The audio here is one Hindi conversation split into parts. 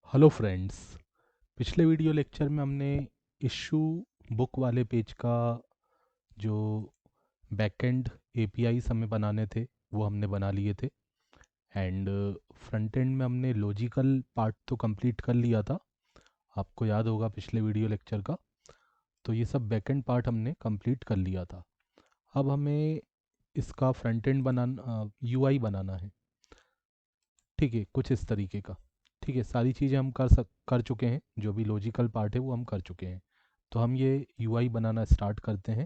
Hello friends. पिछले वीडियो लेक्चर में हमने इशू बुक वाले पेज का जो बैकएंड एपीआईज हमें बनाने थे वो हमने बना लिए थे। एंड फ्रंट एंड में हमने लॉजिकल पार्ट तो कंप्लीट कर लिया था, आपको याद होगा पिछले वीडियो लेक्चर का। तो ये सब बैकएंड पार्ट हमने कंप्लीट कर लिया था। अब हमें इसका फ्रंट एंड बनाना, यूआई बनाना है। ठीक है, कुछ इस तरीके का। ठीक है, सारी चीज़ें हम कर चुके हैं, जो भी लॉजिकल पार्ट है वो हम कर चुके हैं। तो हम ये यूआई बनाना स्टार्ट करते हैं।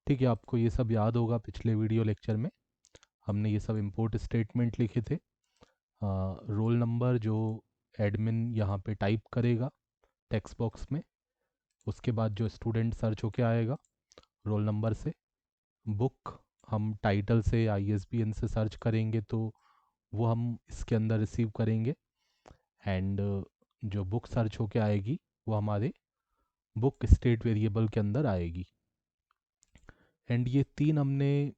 ठीक है, आपको ये सब याद होगा, पिछले वीडियो लेक्चर में हमने ये सब इंपोर्ट स्टेटमेंट लिखे थे। रोल नंबर जो एडमिन यहाँ पे टाइप करेगा टेक्स्ट बॉक्स में, उसके बाद जो स्टूडेंट सर्च होके आएगा रोल नंबर से। बुक हम टाइटल से आईएसबीएन से सर्च करेंगे तो वो हम इसके अंदर रिसीव करेंगे। एंड जो बुक सर्च होके आएगी वो हमारे बुक स्टेट वेरिएबल के अंदर आएगी। एंड ये तीन हमने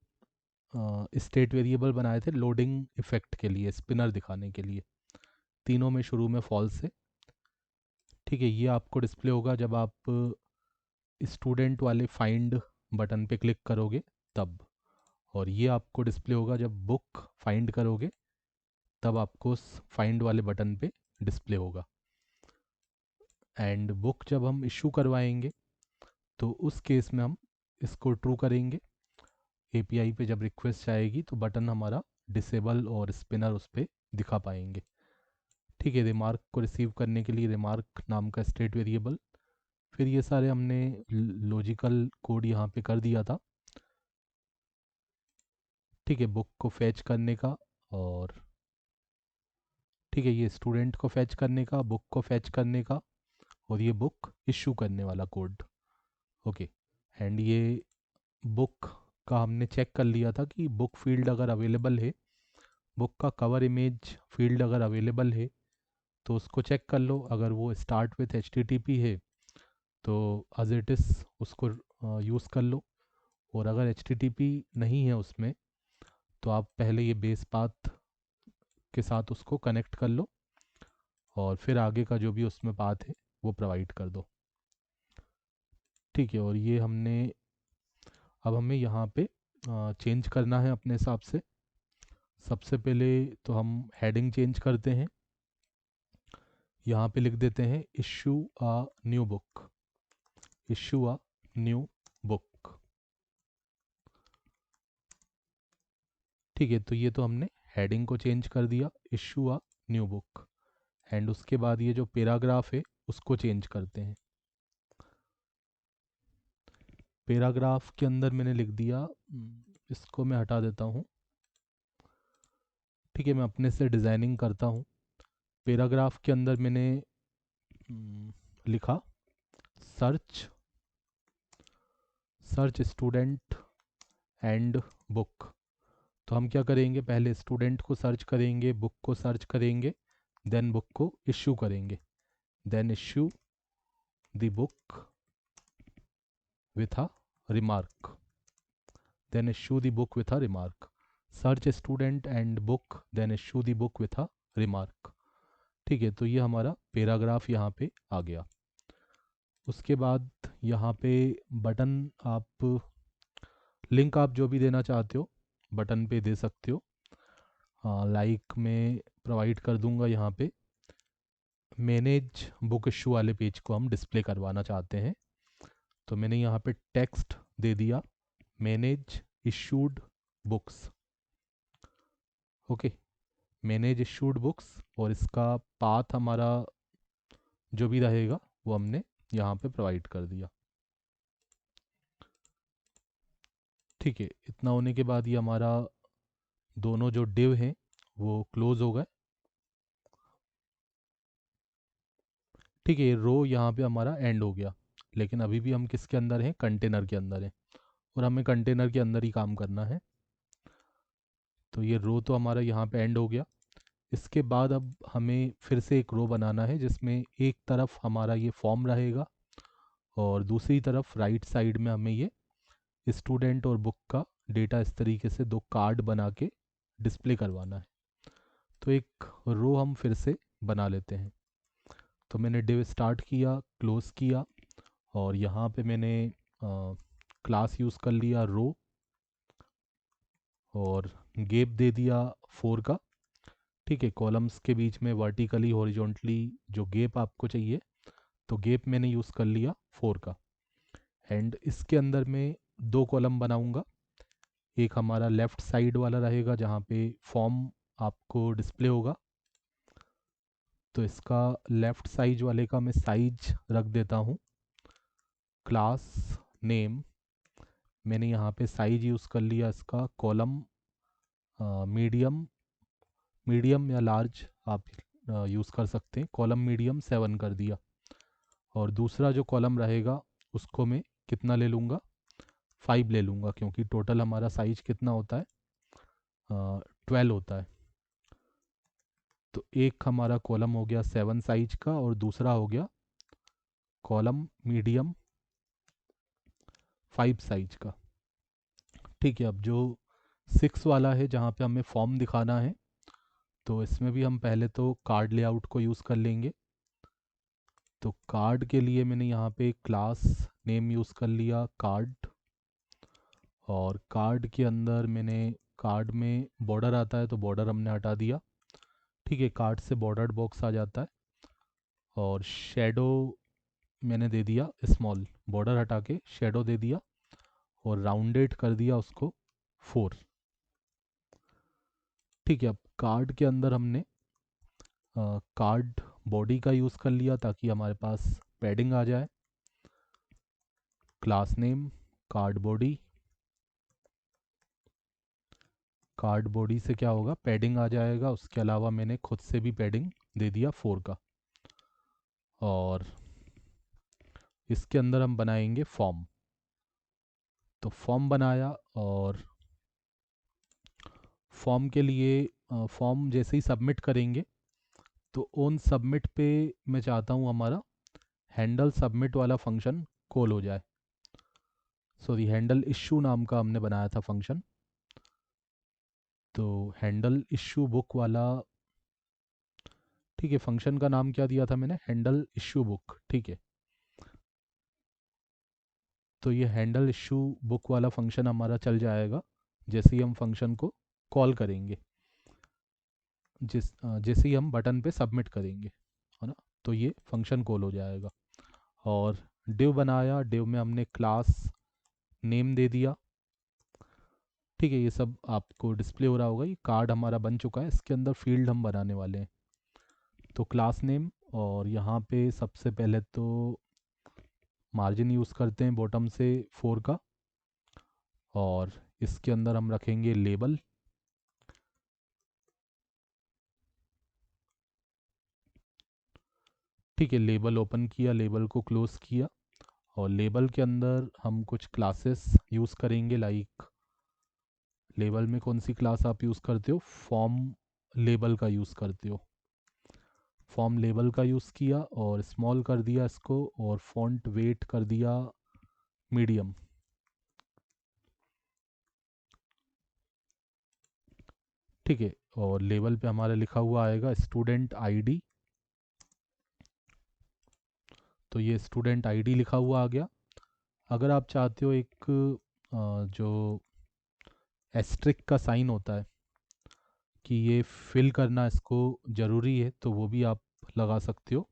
स्टेट वेरिएबल बनाए थे लोडिंग इफेक्ट के लिए, स्पिनर दिखाने के लिए। तीनों में शुरू में फॉल्स है। ठीक है, ये आपको डिस्प्ले होगा जब आप स्टूडेंट वाले फाइंड बटन पे क्लिक करोगे तब। और ये आपको डिस्प्ले होगा जब बुक फाइंड करोगे तब आपको उस फाइंड वाले बटन पे डिस्प्ले होगा। एंड बुक जब हम इशू करवाएंगे तो उस केस में हम इसको ट्रू करेंगे। एपीआई पे जब रिक्वेस्ट आएगी तो बटन हमारा डिसेबल और स्पिनर उस पर दिखा पाएंगे। ठीक है, रिमार्क को रिसीव करने के लिए रिमार्क नाम का स्टेट वेरिएबल। फिर ये सारे हमने लॉजिकल कोड यहाँ पे कर दिया था। ठीक है, बुक को फैच करने का, और ठीक है ये स्टूडेंट को फैच करने का, बुक को फैच करने का, और ये बुक इशू करने वाला कोड। ओके। एंड ये बुक का हमने चेक कर लिया था कि बुक फील्ड अगर अवेलेबल है, बुक का कवर इमेज फील्ड अगर अवेलेबल है तो उसको चेक कर लो। अगर वो स्टार्ट विथ HTTP है तो एज इट इज़ उसको यूज़ कर लो। और अगर HTTP नहीं है उसमें तो आप पहले ये बेस पाथ के साथ उसको कनेक्ट कर लो, और फिर आगे का जो भी उसमें पाथ है वो प्रोवाइड कर दो। ठीक है, और ये हमने अब हमें यहाँ पे चेंज करना है अपने हिसाब से। सबसे पहले तो हम हेडिंग चेंज करते हैं। यहाँ पे लिख देते हैं issue a new book, issue a new book. ठीक है, तो ये तो हमने हेडिंग को चेंज कर दिया, issue a new book. And उसके बाद ये जो पैराग्राफ है उसको चेंज करते हैं। पैराग्राफ के अंदर मैंने लिख दिया, इसको मैं हटा देता हूँ। ठीक है, मैं अपने से डिज़ाइनिंग करता हूँ। पैराग्राफ के अंदर मैंने लिखा search search student and book. तो हम क्या करेंगे, पहले स्टूडेंट को सर्च करेंगे, बुक को सर्च करेंगे, देन बुक को इशू करेंगे, then issue the book with a remark, then issue the book with a remark. Search student and book then issue the book with a remark. ठीक है, तो ये हमारा पैराग्राफ यहाँ पे आ गया। उसके बाद यहाँ पे बटन, आप लिंक आप जो भी देना चाहते हो बटन पे दे सकते हो। हाँ, लाइक मैं प्रोवाइड कर दूंगा। यहाँ पे मैनेज बुक इशू वाले पेज को हम डिस्प्ले करवाना चाहते हैं, तो मैंने यहाँ पे टेक्स्ट दे दिया manage issued books. Okay, manage issued books, और इसका पाथ हमारा जो भी रहेगा वो हमने यहाँ पे प्रोवाइड कर दिया। ठीक है, इतना होने के बाद ये हमारा दोनों जो डिव हैं वो क्लोज हो गए। ठीक है, रो यहाँ पे हमारा एंड हो गया, लेकिन अभी भी हम किसके अंदर हैं, कंटेनर के अंदर हैं, और हमें कंटेनर के अंदर ही काम करना है। तो ये रो तो हमारा यहाँ पे एंड हो गया। इसके बाद अब हमें फिर से एक रो बनाना है जिसमें एक तरफ हमारा ये फॉर्म रहेगा और दूसरी तरफ राइट साइड में हमें ये स्टूडेंट और बुक का डेटा इस तरीके से दो कार्ड बना के डिस्प्ले करवाना है। तो एक रो हम फिर से बना लेते हैं। तो मैंने div स्टार्ट किया, क्लोज किया, और यहाँ पे मैंने क्लास यूज़ कर लिया रो, और गैप दे दिया 4 का। ठीक है, कॉलम्स के बीच में वर्टिकली हॉरिजॉन्टली जो गैप आपको चाहिए, तो गैप मैंने यूज़ कर लिया 4 का। एंड इसके अंदर मैं 2 कॉलम बनाऊंगा। एक हमारा लेफ़्ट साइड वाला रहेगा जहाँ पे फॉर्म आपको डिस्प्ले होगा, तो इसका लेफ़्ट साइज वाले का मैं साइज रख देता हूँ क्लास नेम। मैंने यहाँ पे साइज यूज़ कर लिया इसका कॉलम मीडियम, मीडियम या लार्ज आप यूज़ कर सकते हैं। कॉलम मीडियम 7 कर दिया। और दूसरा जो कॉलम रहेगा उसको मैं कितना ले लूँगा, 5 ले लूँगा, क्योंकि टोटल हमारा साइज कितना होता है, 12 होता है। तो एक हमारा कॉलम हो गया 7 साइज का, और दूसरा हो गया कॉलम मीडियम 5 साइज का। ठीक है, अब जो 6 वाला है जहाँ पे हमें फॉर्म दिखाना है, तो इसमें भी हम पहले तो कार्ड लेआउट को यूज़ कर लेंगे। तो कार्ड के लिए मैंने यहाँ पे क्लास नेम यूज़ कर लिया कार्ड, और कार्ड के अंदर मैंने कार्ड में बॉर्डर आता है तो बॉर्डर हमने हटा दिया। ठीक है, कार्ड से बॉर्डर्ड बॉक्स आ जाता है। और शेडो मैंने दे दिया स्मॉल, बॉर्डर हटा के शेडो दे दिया, और राउंडेड कर दिया उसको 4। ठीक है, अब कार्ड के अंदर हमने कार्ड बॉडी का यूज़ कर लिया ताकि हमारे पास पैडिंग आ जाए। Class name card body, card body से क्या होगा, पैडिंग आ जाएगा। उसके अलावा मैंने खुद से भी पैडिंग दे दिया 4 का। और इसके अंदर हम बनाएंगे फॉर्म। तो फॉर्म बनाया, और फॉर्म के लिए फॉर्म जैसे ही सबमिट करेंगे तो ऑन सबमिट पे मैं चाहता हूँ हमारा हैंडल सबमिट वाला फंक्शन कॉल हो जाए। सॉरी, हैंडल इशू नाम का हमने बनाया था फंक्शन, तो हैंडल इशू बुक वाला। ठीक है, फंक्शन का नाम क्या दिया था मैंने, हैंडल इशू बुक। ठीक है, तो ये हैंडल इशू बुक वाला फंक्शन हमारा चल जाएगा जैसे ही हम फंक्शन को कॉल करेंगे, जैसे ही हम बटन पे सबमिट करेंगे, है ना, तो ये फंक्शन कॉल हो जाएगा। और डिव बनाया, डिव में हमने क्लास नेम दे दिया। ठीक है, ये सब आपको डिस्प्ले हो रहा होगा। ये कार्ड हमारा बन चुका है, इसके अंदर फील्ड हम बनाने वाले हैं। तो क्लास नेम, और यहाँ पे सबसे पहले तो मार्जिन यूज़ करते हैं बॉटम से 4 का, और इसके अंदर हम रखेंगे लेबल। ठीक है, लेबल ओपन किया, लेबल को क्लोज किया, और लेबल के अंदर हम कुछ क्लासेस यूज़ करेंगे। लाइक लेबल में कौन सी क्लास आप यूज़ करते हो, फॉर्म लेबल का यूज़ करते हो। फॉर्म लेबल का यूज़ किया और स्मॉल कर दिया इसको, और फॉन्ट वेट कर दिया मीडियम। ठीक है, और लेबल पे हमारा लिखा हुआ आएगा स्टूडेंट आईडी। तो ये स्टूडेंट आईडी लिखा हुआ आ गया। अगर आप चाहते हो एक जो एस्ट्रिक का साइन होता है कि ये फिल करना इसको ज़रूरी है, तो वो भी आप लगा सकते हो।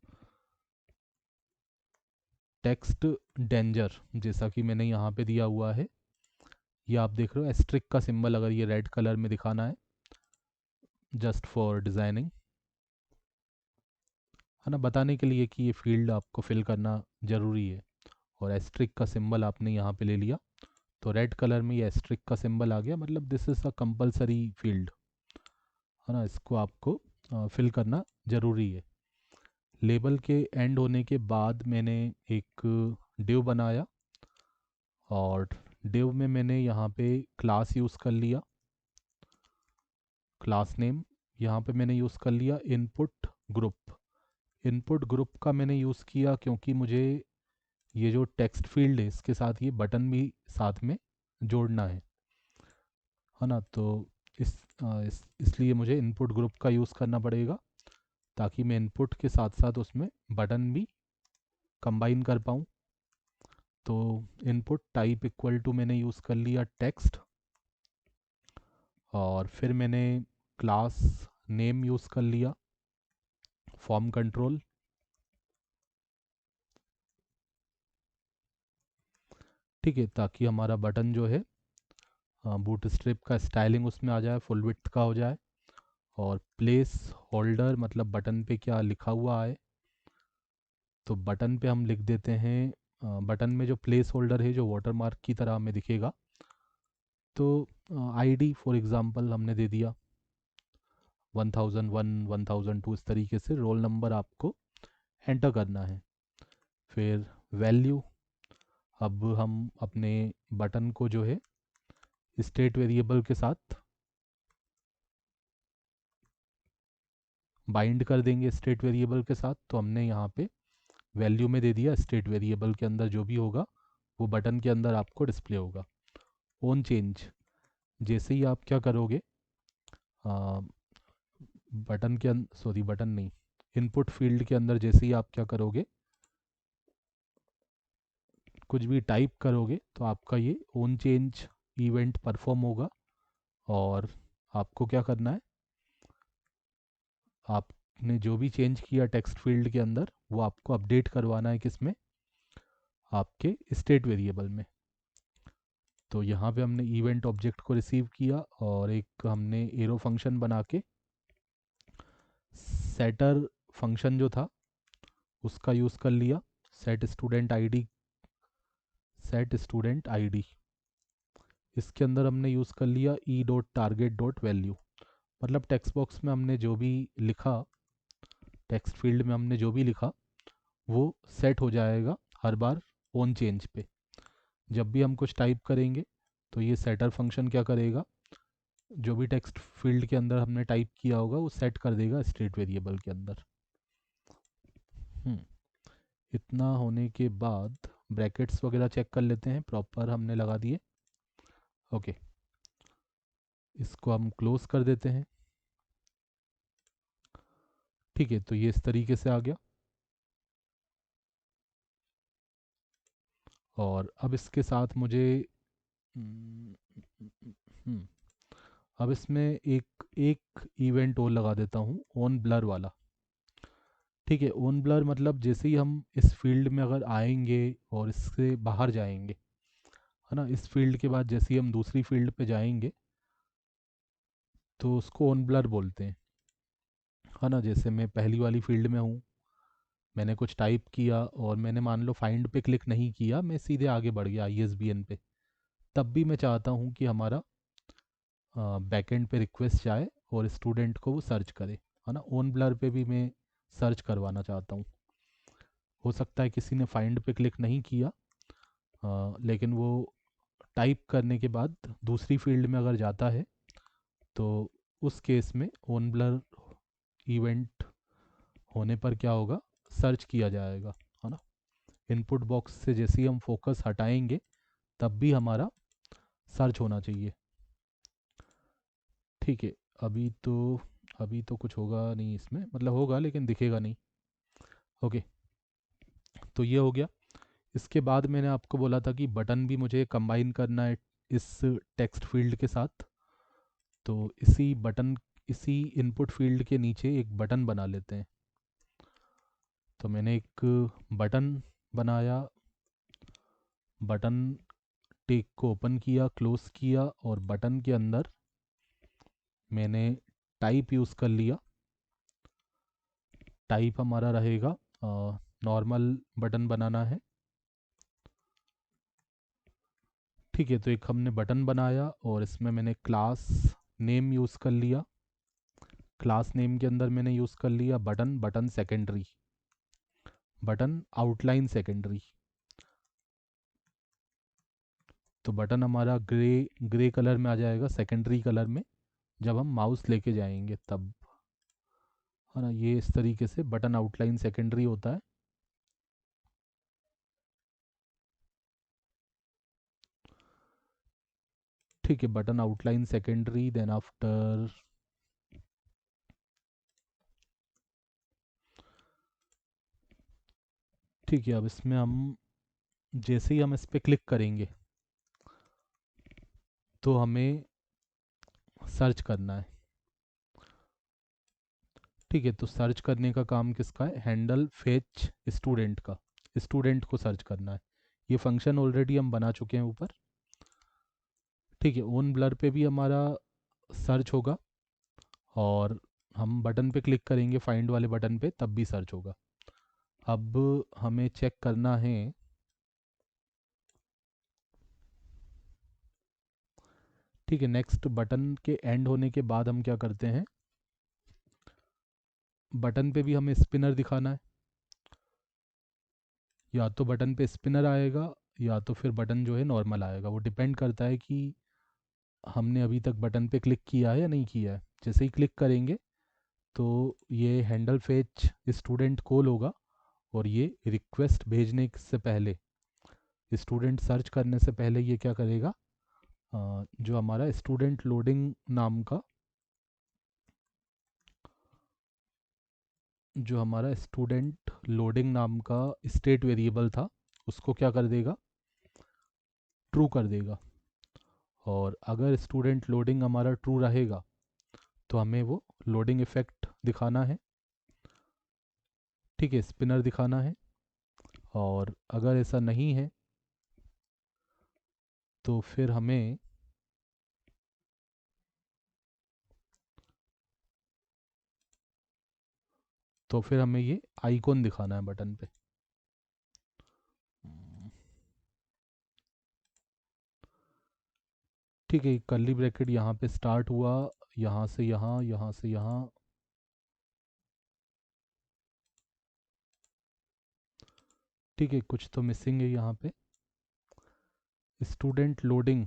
टेक्स्ट डेंजर जैसा कि मैंने यहाँ पे दिया हुआ है, ये आप देख रहे हो एस्ट्रिक का सिंबल, अगर ये रेड कलर में दिखाना है जस्ट फॉर डिज़ाइनिंग, है ना, बताने के लिए कि ये फील्ड आपको फिल करना ज़रूरी है। और एस्ट्रिक का सिंबल आपने यहाँ पे ले लिया, तो रेड कलर में ये एस्ट्रिक का सिंबल आ गया, मतलब this is a compulsory field, है ना, इसको आपको फिल करना ज़रूरी है। लेबल के एंड होने के बाद मैंने एक डिव बनाया, और डिव में मैंने यहाँ पे क्लास यूज़ कर लिया। क्लास नेम यहाँ पे मैंने यूज़ कर लिया इनपुट ग्रुप। इनपुट ग्रुप का मैंने यूज़ किया क्योंकि मुझे ये जो टेक्स्ट फील्ड है इसके साथ ये बटन भी साथ में जोड़ना है ना, तो इसलिए मुझे इनपुट ग्रुप का यूज़ करना पड़ेगा। ताकि मैं इनपुट के साथ साथ उसमें बटन भी कंबाइन कर पाऊँ। तो इनपुट टाइप इक्वल टू मैंने यूज़ कर लिया टेक्स्ट, और फिर मैंने क्लास नेम यूज़ कर लिया फॉर्म कंट्रोल। ठीक है, ताकि हमारा बटन जो है बूट स्ट्रिप का स्टाइलिंग उसमें आ जाए, फुल विड्थ का हो जाए। और प्लेस होल्डर मतलब बटन पे क्या लिखा हुआ है, तो बटन पे हम लिख देते हैं, बटन में जो प्लेस होल्डर है जो वाटर मार्क की तरह हमें दिखेगा, तो आईडी फॉर एग्जांपल हमने दे दिया 1001 1002, इस तरीके से रोल नंबर आपको एंटर करना है। फिर वैल्यू, अब हम अपने बटन को जो है स्टेट वेरिएबल के साथ बाइंड कर देंगे स्टेट वेरिएबल के साथ। तो हमने यहाँ पे वैल्यू में दे दिया स्टेट वेरिएबल के अंदर जो भी होगा वो बटन के अंदर आपको डिस्प्ले होगा। ऑन चेंज, जैसे ही आप क्या करोगे, बटन के अंदर, सॉरी बटन नहीं, इनपुट फील्ड के अंदर जैसे ही आप क्या करोगे, कुछ भी टाइप करोगे, तो आपका ये ऑन चेंज इवेंट परफॉर्म होगा। और आपको क्या करना है, आपने जो भी चेंज किया टेक्स्ट फील्ड के अंदर वो आपको अपडेट करवाना है किसमें, आपके स्टेट वेरिएबल में। तो यहाँ पे हमने इवेंट ऑब्जेक्ट को रिसीव किया और एक हमने एरो फंक्शन बना के सेटर फंक्शन जो था उसका यूज़ कर लिया। Set student ID, set student ID, इसके अंदर हमने यूज़ कर लिया E dot target dot value. मतलब टेक्स्ट बॉक्स में हमने जो भी लिखा, टेक्स्ट फील्ड में हमने जो भी लिखा वो सेट हो जाएगा हर बार ऑन चेंज पे। जब भी हम कुछ टाइप करेंगे तो ये सेटर फंक्शन क्या करेगा, जो भी टेक्स्ट फील्ड के अंदर हमने टाइप किया होगा वो सेट कर देगा स्टेट वेरिएबल के अंदर। हम्म, इतना होने के बाद ब्रैकेट्स वगैरह चेक कर लेते हैं, प्रॉपर हमने लगा दिए। ओके, इसको हम क्लोज कर देते हैं। ठीक है, तो ये इस तरीके से आ गया। और अब इसके साथ मुझे हम्म, हम्म, अब इसमें एक एक इवेंट और लगा देता हूँ, ऑन ब्लर वाला। ठीक है, ऑन ब्लर मतलब जैसे ही हम इस फील्ड में अगर आएंगे और इससे बाहर जाएंगे, है ना, इस फील्ड के बाद जैसे ही हम दूसरी फील्ड पे जाएंगे तो उसको ऑन ब्लर बोलते हैं, है ना। जैसे मैं पहली वाली फील्ड में हूँ, मैंने कुछ टाइप किया और मैंने मान लो फाइंड पे क्लिक नहीं किया, मैं सीधे आगे बढ़ गया ISBN पे, तब भी मैं चाहता हूँ कि हमारा बैकएंड पे रिक्वेस्ट जाए और स्टूडेंट को वो सर्च करे, है ना। ऑन ब्लर पे भी मैं सर्च करवाना चाहता हूँ। हो सकता है किसी ने फाइंड पे क्लिक नहीं किया, लेकिन वो टाइप करने के बाद दूसरी फील्ड में अगर जाता है तो उस केस में ऑन ब्लर इवेंट होने पर क्या होगा, सर्च किया जाएगा, है ना। इनपुट बॉक्स से जैसे ही हम फोकस हटाएंगे तब भी हमारा सर्च होना चाहिए। ठीक है, अभी तो कुछ होगा नहीं इसमें, मतलब होगा लेकिन दिखेगा नहीं। ओके, तो ये हो गया। इसके बाद मैंने आपको बोला था कि बटन भी मुझे कंबाइन करना है इस टेक्स्ट फील्ड के साथ। तो इसी इनपुट फील्ड के नीचे एक बटन बना लेते हैं। तो मैंने एक बटन बनाया, बटन टेक को ओपन किया, क्लोज किया, और बटन के अंदर मैंने टाइप यूज़ कर लिया। टाइप हमारा रहेगा नॉर्मल बटन बनाना है। ठीक है, तो एक हमने बटन बनाया और इसमें मैंने क्लास नेम यूज़ कर लिया। क्लास नेम के अंदर मैंने यूज़ कर लिया button, button secondary, button outline secondary. तो बटन हमारा ग्रे ग्रे कलर में आ जाएगा, सेकेंडरी कलर में, जब हम माउस लेके जाएंगे तब, है ना। ये इस तरीके से बटन आउटलाइन सेकेंडरी होता है। ठीक है, button outline secondary, then after ठीक है, अब इसमें हम जैसे ही हम इस पर क्लिक करेंगे तो हमें सर्च करना है। ठीक है, तो सर्च करने का काम किसका है? हैंडल फेच स्टूडेंट का। स्टूडेंट को सर्च करना है। ये फंक्शन ऑलरेडी हम बना चुके हैं ऊपर। ठीक है, ओन ब्लर पे भी हमारा सर्च होगा और हम बटन पे क्लिक करेंगे फाइंड वाले बटन पे, तब भी सर्च होगा। अब हमें चेक करना है। ठीक है, नेक्स्ट बटन के एंड होने के बाद हम क्या करते हैं, बटन पे भी हमें स्पिनर दिखाना है। या तो बटन पे स्पिनर आएगा या तो फिर बटन जो है नॉर्मल आएगा, वो डिपेंड करता है कि हमने अभी तक बटन पे क्लिक किया है या नहीं किया है। जैसे ही क्लिक करेंगे तो ये हैंडल फेच स्टूडेंट कॉल होगा और ये रिक्वेस्ट भेजने से पहले, स्टूडेंट सर्च करने से पहले ये क्या करेगा, जो हमारा स्टूडेंट लोडिंग नाम का, जो हमारा स्टूडेंट लोडिंग नाम का स्टेट वेरिएबल था उसको क्या कर देगा, ट्रू कर देगा। और अगर स्टूडेंट लोडिंग हमारा ट्रू रहेगा तो हमें वो लोडिंग इफेक्ट दिखाना है। ठीक है, स्पिनर दिखाना है। और अगर ऐसा नहीं है तो फिर हमें ये आइकॉन दिखाना है बटन पे। ठीक है, कर्ली ब्रैकेट यहाँ पे स्टार्ट हुआ, यहाँ से यहाँ, यहाँ से यहाँ। ठीक है, कुछ तो मिसिंग है यहाँ पे। स्टूडेंट लोडिंग,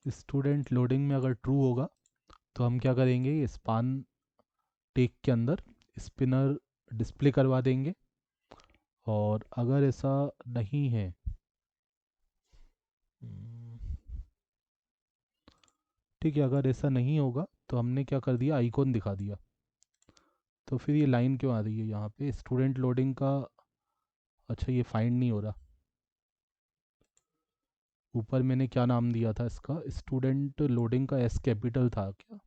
स्टूडेंट लोडिंग में अगर ट्रू होगा तो हम क्या करेंगे, ये स्पान टेक के अंदर स्पिनर डिस्प्ले करवा देंगे। और अगर ऐसा नहीं है, ठीक है, अगर ऐसा नहीं होगा तो हमने क्या कर दिया, आइकॉन दिखा दिया। तो फिर ये लाइन क्यों आ रही है यहाँ पे स्टूडेंट लोडिंग का? अच्छा, ये फाइंड नहीं हो रहा। ऊपर मैंने क्या नाम दिया था इसका, स्टूडेंट लोडिंग का एस कैपिटल था क्या?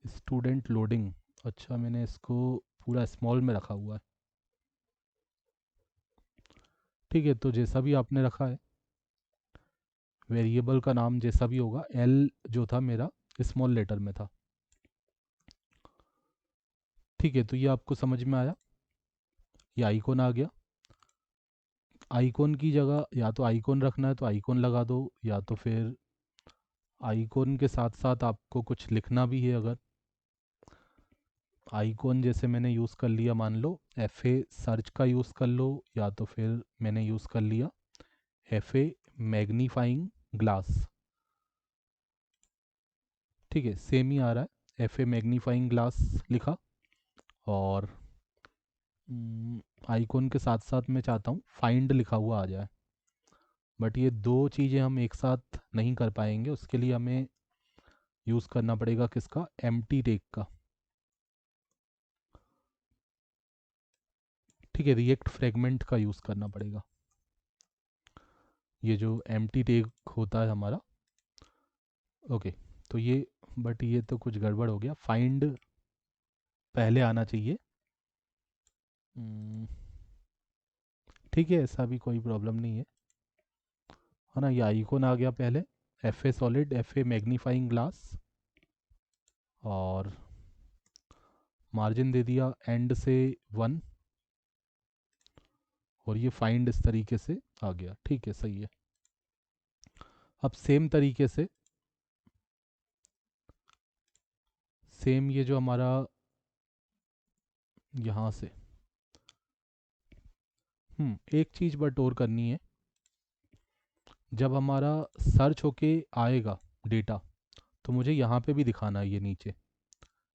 स्टूडेंट लोडिंग, अच्छा मैंने इसको पूरा स्मॉल में रखा हुआ है। ठीक है, तो जैसा भी आपने रखा है, वेरिएबल का नाम जैसा भी होगा, एल जो था मेरा स्मॉल लेटर में था। ठीक है, तो ये आपको समझ में आया। ये आइकॉन आ गया। आइकॉन की जगह या तो आइकॉन रखना है तो आइकॉन लगा दो, या तो फिर आइकॉन के साथ साथ आपको कुछ लिखना भी है। अगर आइकॉन जैसे मैंने यूज़ कर लिया, मान लो एफ ए सर्च का यूज़ कर लो, या तो फिर मैंने यूज़ कर लिया एफ ए मैग्नीफाइंग ग्लास। ठीक है, सेम ही आ रहा है, एफ ए मैग्नीफाइंग ग्लास लिखा। और आइकॉन के साथ साथ मैं चाहता हूँ फाइंड लिखा हुआ आ जाए। बट ये दो चीज़ें हम एक साथ नहीं कर पाएंगे, उसके लिए हमें यूज़ करना पड़ेगा किसका, एम्प्टी टेक का। ठीक है, रिएक्ट फ्रेगमेंट का यूज़ करना पड़ेगा। ये जो एम्प्टी टेक होता है हमारा। ओके, तो ये, बट ये तो कुछ गड़बड़ हो गया, फाइंड पहले आना चाहिए। हम्म, ठीक है, ऐसा भी कोई प्रॉब्लम नहीं है ना। ये आइकॉन आ गया पहले, F A solid, F A magnifying glass, और मार्जिन दे दिया एंड से 1। और ये फाइंड इस तरीके से आ गया। ठीक है, सही है। अब सेम तरीके से, सेम ये जो हमारा यहाँ से, एक चीज़ बट और करनी है। जब हमारा सर्च होके आएगा डेटा, तो मुझे यहाँ पे भी दिखाना है, ये नीचे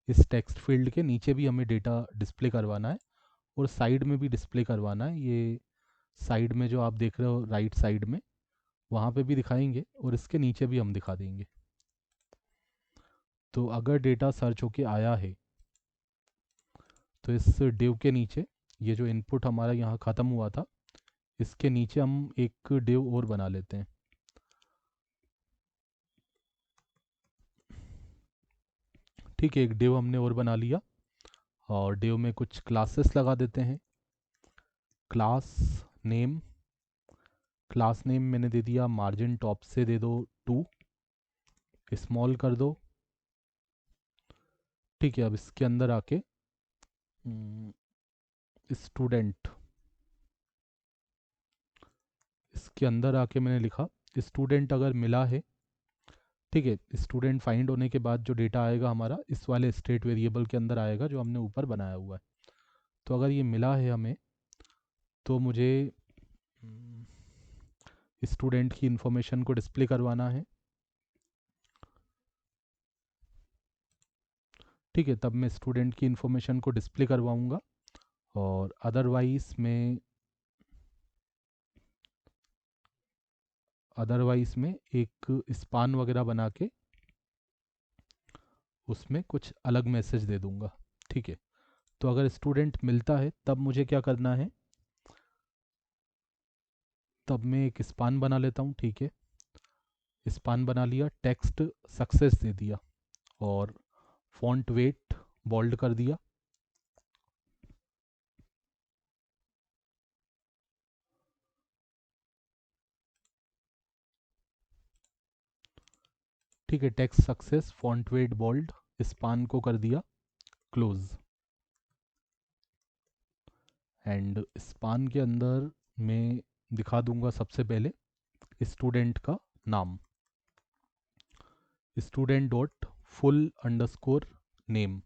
इस टेक्स्ट फील्ड के नीचे भी हमें डेटा डिस्प्ले करवाना है, और साइड में भी डिस्प्ले करवाना है। ये साइड में जो आप देख रहे हो राइट साइड में, वहाँ पे भी दिखाएंगे और इसके नीचे भी हम दिखा देंगे। तो अगर डेटा सर्च होके आया है तो इस div के नीचे ये जो इनपुट हमारा यहाँ ख़त्म हुआ था, इसके नीचे हम एक div और बना लेते हैं। ठीक है, एक div हमने और बना लिया और div में कुछ क्लासेस लगा देते हैं। क्लास नेम, क्लास नेम मैंने दे दिया, मार्जिन टॉप से दे दो 2, स्मॉल कर दो। ठीक है, अब इसके अंदर आके स्टूडेंट, इसके अंदर आके मैंने लिखा स्टूडेंट अगर मिला है। ठीक है, स्टूडेंट फाइंड होने के बाद जो डेटा आएगा हमारा इस वाले स्टेट वेरिएबल के अंदर आएगा जो हमने ऊपर बनाया हुआ है। तो अगर ये मिला है हमें तो मुझे स्टूडेंट की इंफॉर्मेशन को डिस्प्ले करवाना है। ठीक है, तब मैं स्टूडेंट की इंफॉर्मेशन को डिस्प्ले करवाऊंगा और अदरवाइज में एक स्पान वगैरह बना के उसमें कुछ अलग मैसेज दे दूंगा। ठीक है, तो अगर स्टूडेंट मिलता है तब मुझे क्या करना है, तब मैं एक स्पान बना लेता हूँ। ठीक है, स्पान बना लिया, टेक्स्ट सक्सेस दे दिया और फॉन्ट वेट बोल्ड कर दिया। ठीक है, text success, font weight bold, span को कर दिया क्लोज। एंड स्पान के अंदर मैं दिखा दूंगा सबसे पहले स्टूडेंट का नाम, student dot full underscore name.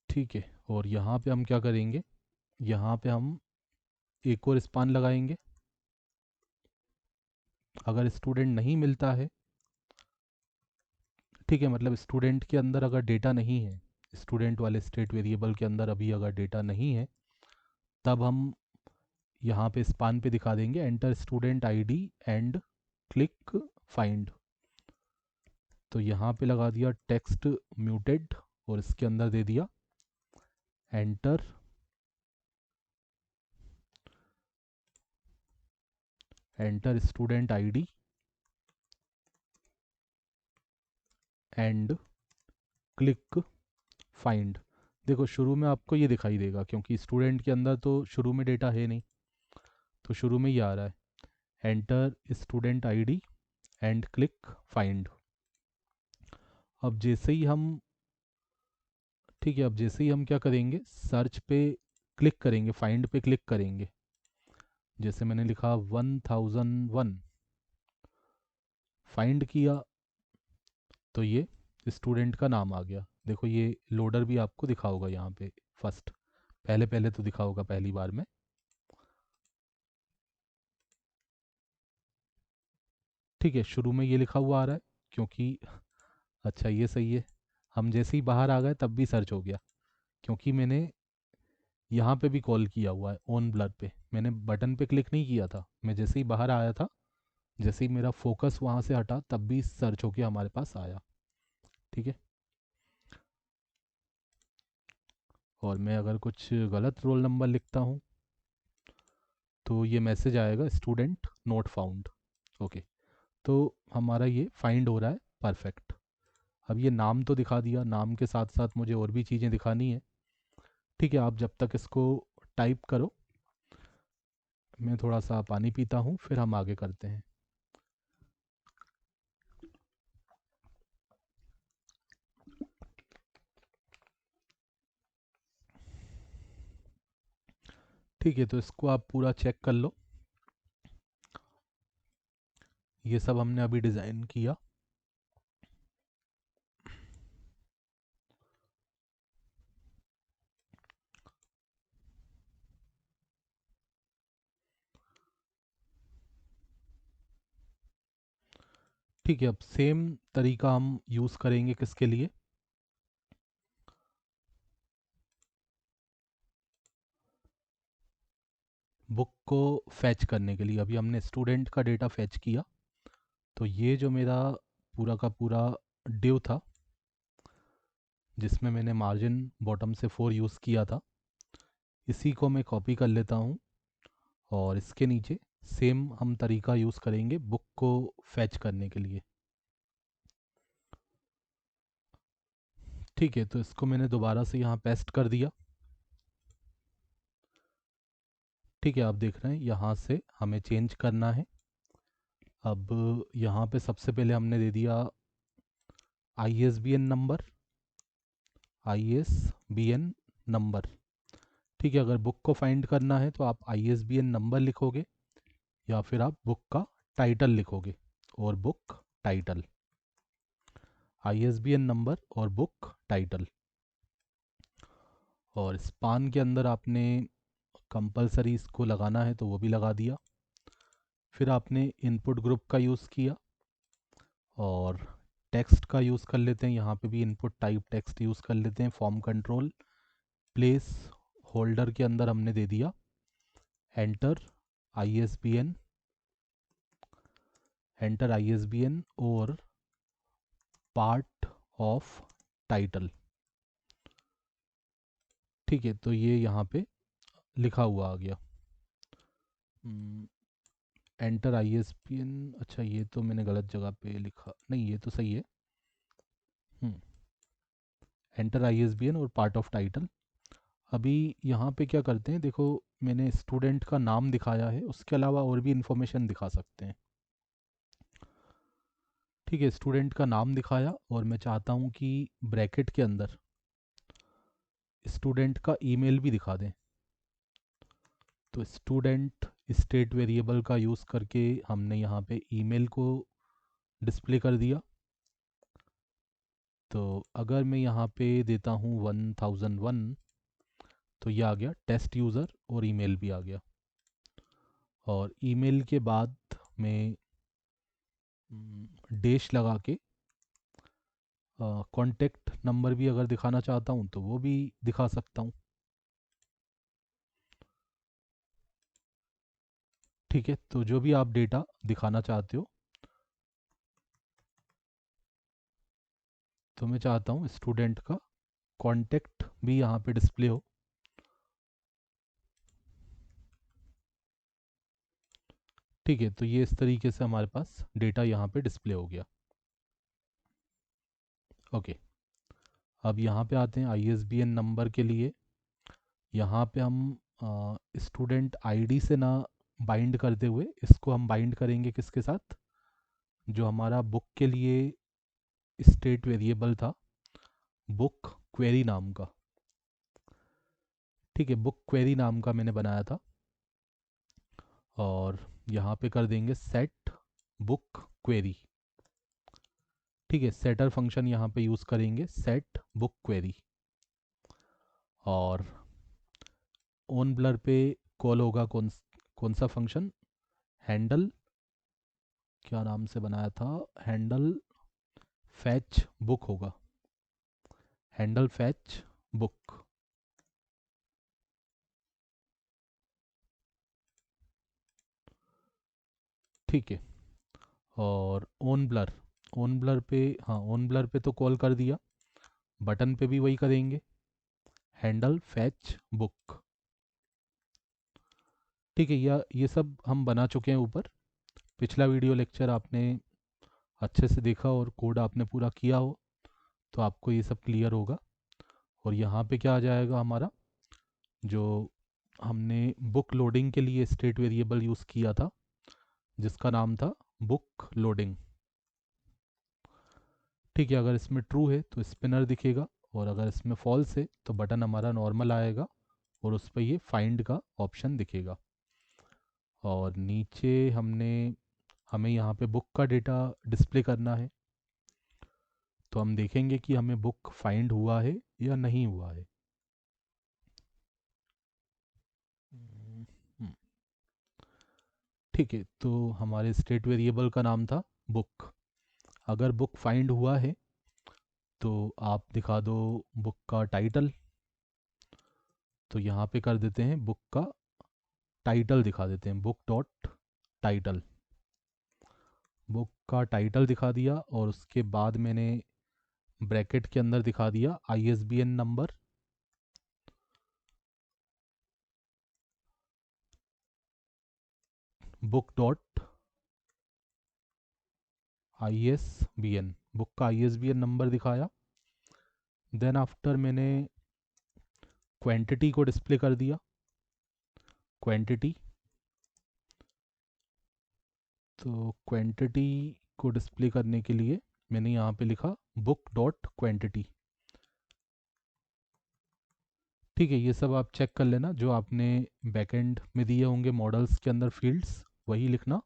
ठीक है, और यहाँ पे हम क्या करेंगे, यहाँ पे हम एक और स्पान लगाएंगे। अगर स्टूडेंट नहीं मिलता है, ठीक है, मतलब स्टूडेंट के अंदर अगर डेटा नहीं है, स्टूडेंट वाले स्टेट वेरिएबल के अंदर अभी अगर डेटा नहीं है, तब हम यहाँ पे स्पान पे दिखा देंगे enter student ID and click find. तो यहाँ पे लगा दिया टेक्स्ट म्यूटेड और इसके अंदर दे दिया enter student ID and click find. देखो शुरू में आपको ये दिखाई देगा क्योंकि स्टूडेंट के अंदर तो शुरू में डेटा है नहीं, तो शुरू में ये आ रहा है enter student ID and click find. अब जैसे ही हम, ठीक है, अब जैसे ही हम क्या करेंगे, सर्च पे क्लिक करेंगे, फाइंड पे क्लिक करेंगे, जैसे मैंने लिखा 1001, फाइंड किया तो ये स्टूडेंट का नाम आ गया। देखो ये लोडर भी आपको दिखा होगा यहाँ पे फर्स्ट, पहले पहले तो दिखा होगा पहली बार में। ठीक है, शुरू में ये लिखा हुआ आ रहा है क्योंकि, अच्छा ये सही है, हम जैसे ही बाहर आ गए तब भी सर्च हो गया क्योंकि मैंने यहाँ पे भी कॉल किया हुआ है ऑन ब्लर पे, मैंने बटन पे क्लिक नहीं किया था, मैं जैसे ही बाहर आया था, जैसे ही मेरा फोकस वहाँ से हटा तब भी सर्च होके हमारे पास आया। ठीक है, और मैं अगर कुछ गलत रोल नंबर लिखता हूँ तो ये मैसेज आएगा स्टूडेंट नॉट फाउंड। ओके, तो हमारा ये फाइंड हो रहा है, परफेक्ट। अब ये नाम तो दिखा दिया, नाम के साथ साथ मुझे और भी चीज़ें दिखानी है। ठीक है, आप जब तक इसको टाइप करो, मैं थोड़ा सा पानी पीता हूँ, फिर हम आगे करते हैं। ठीक है, तो इसको आप पूरा चेक कर लो, ये सब हमने अभी डिज़ाइन किया। ठीक है, अब सेम तरीका हम यूज़ करेंगे किसके लिए, बुक को फैच करने के लिए। अभी हमने स्टूडेंट का डेटा फैच किया, तो ये जो मेरा पूरा का पूरा डिव था, जिसमें मैंने मार्जिन बॉटम से 4 यूज़ किया था, इसी को मैं कॉपी कर लेता हूँ और इसके नीचे सेम हम तरीका यूज़ करेंगे बुक को फैच करने के लिए। ठीक है, तो इसको मैंने दोबारा से यहाँ पेस्ट कर दिया। ठीक है, आप देख रहे हैं यहाँ से हमें चेंज करना है। अब यहाँ पे सबसे पहले हमने दे दिया ISBN नंबर, ISBN नंबर। ठीक है, अगर बुक को फाइंड करना है तो आप ISBN नंबर लिखोगे या फिर आप बुक का टाइटल लिखोगे, और बुक टाइटल, ISBN नंबर और बुक टाइटल। और स्पान के अंदर आपने कंपलसरी इसको लगाना है तो वो भी लगा दिया। फिर आपने इनपुट ग्रुप का यूज़ किया और टेक्स्ट का यूज़ कर लेते हैं। यहाँ पे भी इनपुट टाइप टेक्स्ट यूज़ कर लेते हैं। फॉर्म कंट्रोल प्लेस होल्डर के अंदर हमने दे दिया एंटर ISBN, एंटर ISBN और पार्ट ऑफ टाइटल। ठीक है, तो ये यहाँ पे लिखा हुआ आ गया एंटर ISBN। अच्छा, ये तो मैंने गलत जगह पे लिखा, नहीं ये तो सही है। एंटर ISBN और पार्ट ऑफ टाइटल। अभी यहाँ पे क्या करते हैं, देखो मैंने स्टूडेंट का नाम दिखाया है, उसके अलावा और भी इंफॉर्मेशन दिखा सकते हैं। ठीक है, स्टूडेंट का नाम दिखाया और मैं चाहता हूँ कि ब्रैकेट के अंदर स्टूडेंट का ईमेल भी दिखा दें। तो स्टूडेंट स्टेट वेरिएबल का यूज़ करके हमने यहाँ पे ईमेल को डिस्प्ले कर दिया। तो अगर मैं यहाँ पे देता हूँ 1001, तो ये आ गया टेस्ट यूज़र और ईमेल भी आ गया। और ईमेल के बाद मैं डैश लगा के कॉन्टेक्ट नंबर भी अगर दिखाना चाहता हूँ तो वो भी दिखा सकता हूँ। ठीक है, तो जो भी आप डेटा दिखाना चाहते हो, तो मैं चाहता हूँ स्टूडेंट का कॉन्टेक्ट भी यहाँ पे डिस्प्ले हो। ठीक है, तो ये इस तरीके से हमारे पास डेटा यहाँ पे डिस्प्ले हो गया। ओके, अब यहाँ पे आते हैं ISBN नंबर के लिए। यहाँ पे हम स्टूडेंट आईडी से ना बाइंड करते हुए इसको हम बाइंड करेंगे किसके साथ, जो हमारा बुक के लिए स्टेट वेरिएबल था, बुक क्वेरी नाम का। ठीक है, बुक क्वेरी नाम का मैंने बनाया था और यहाँ पे कर देंगे सेट बुक क्वेरी। ठीक है, सेटर फंक्शन यहाँ पे यूज़ करेंगे, सेट बुक क्वेरी। और ऑन ब्लर पे कॉल होगा कौन कौन सा फंक्शन, हैंडल, क्या नाम से बनाया था, हैंडल फैच बुक होगा, हैंडल फैच बुक। ठीक है, और ऑन ब्लर पे, हाँ ऑन ब्लर पे तो कॉल कर दिया, बटन पे भी वही करेंगे, हैंडल फैच बुक। ठीक है, ये सब हम बना चुके हैं ऊपर। पिछला वीडियो लेक्चर आपने अच्छे से देखा और कोड आपने पूरा किया हो तो आपको ये सब क्लियर होगा। और यहाँ पे क्या आ जाएगा, हमारा जो हमने बुक लोडिंग के लिए स्टेट वेरिएबल यूज़ किया था जिसका नाम था बुक लोडिंग। ठीक है, अगर इसमें ट्रू है तो स्पिनर दिखेगा और अगर इसमें फॉल्स है तो बटन हमारा नॉर्मल आएगा और उस पर ये फाइंड का ऑप्शन दिखेगा। और नीचे हमें यहाँ पे बुक का डेटा डिस्प्ले करना है, तो हम देखेंगे कि हमें बुक फाइंड हुआ है या नहीं हुआ है। हम्म, ठीक है, तो हमारे स्टेट वेरिएबल का नाम था बुक। अगर बुक फाइंड हुआ है तो आप दिखा दो बुक का टाइटल। तो यहाँ पे कर देते हैं बुक का टाइटल दिखा देते हैं, बुक डॉट टाइटल। बुक का टाइटल दिखा दिया और उसके बाद मैंने ब्रैकेट के अंदर दिखा दिया ISBN number, book dot ISBN, book का ISBN नंबर दिखाया। देन आफ्टर मैंने क्वांटिटी को डिस्प्ले कर दिया, क्वांटिटी। तो क्वांटिटी को डिस्प्ले करने के लिए मैंने यहाँ पे लिखा बुक डॉट क्वांटिटी। ठीक है, ये सब आप चेक कर लेना, जो आपने बैकएंड में दिए होंगे मॉडल्स के अंदर फील्ड्स वही लिखना,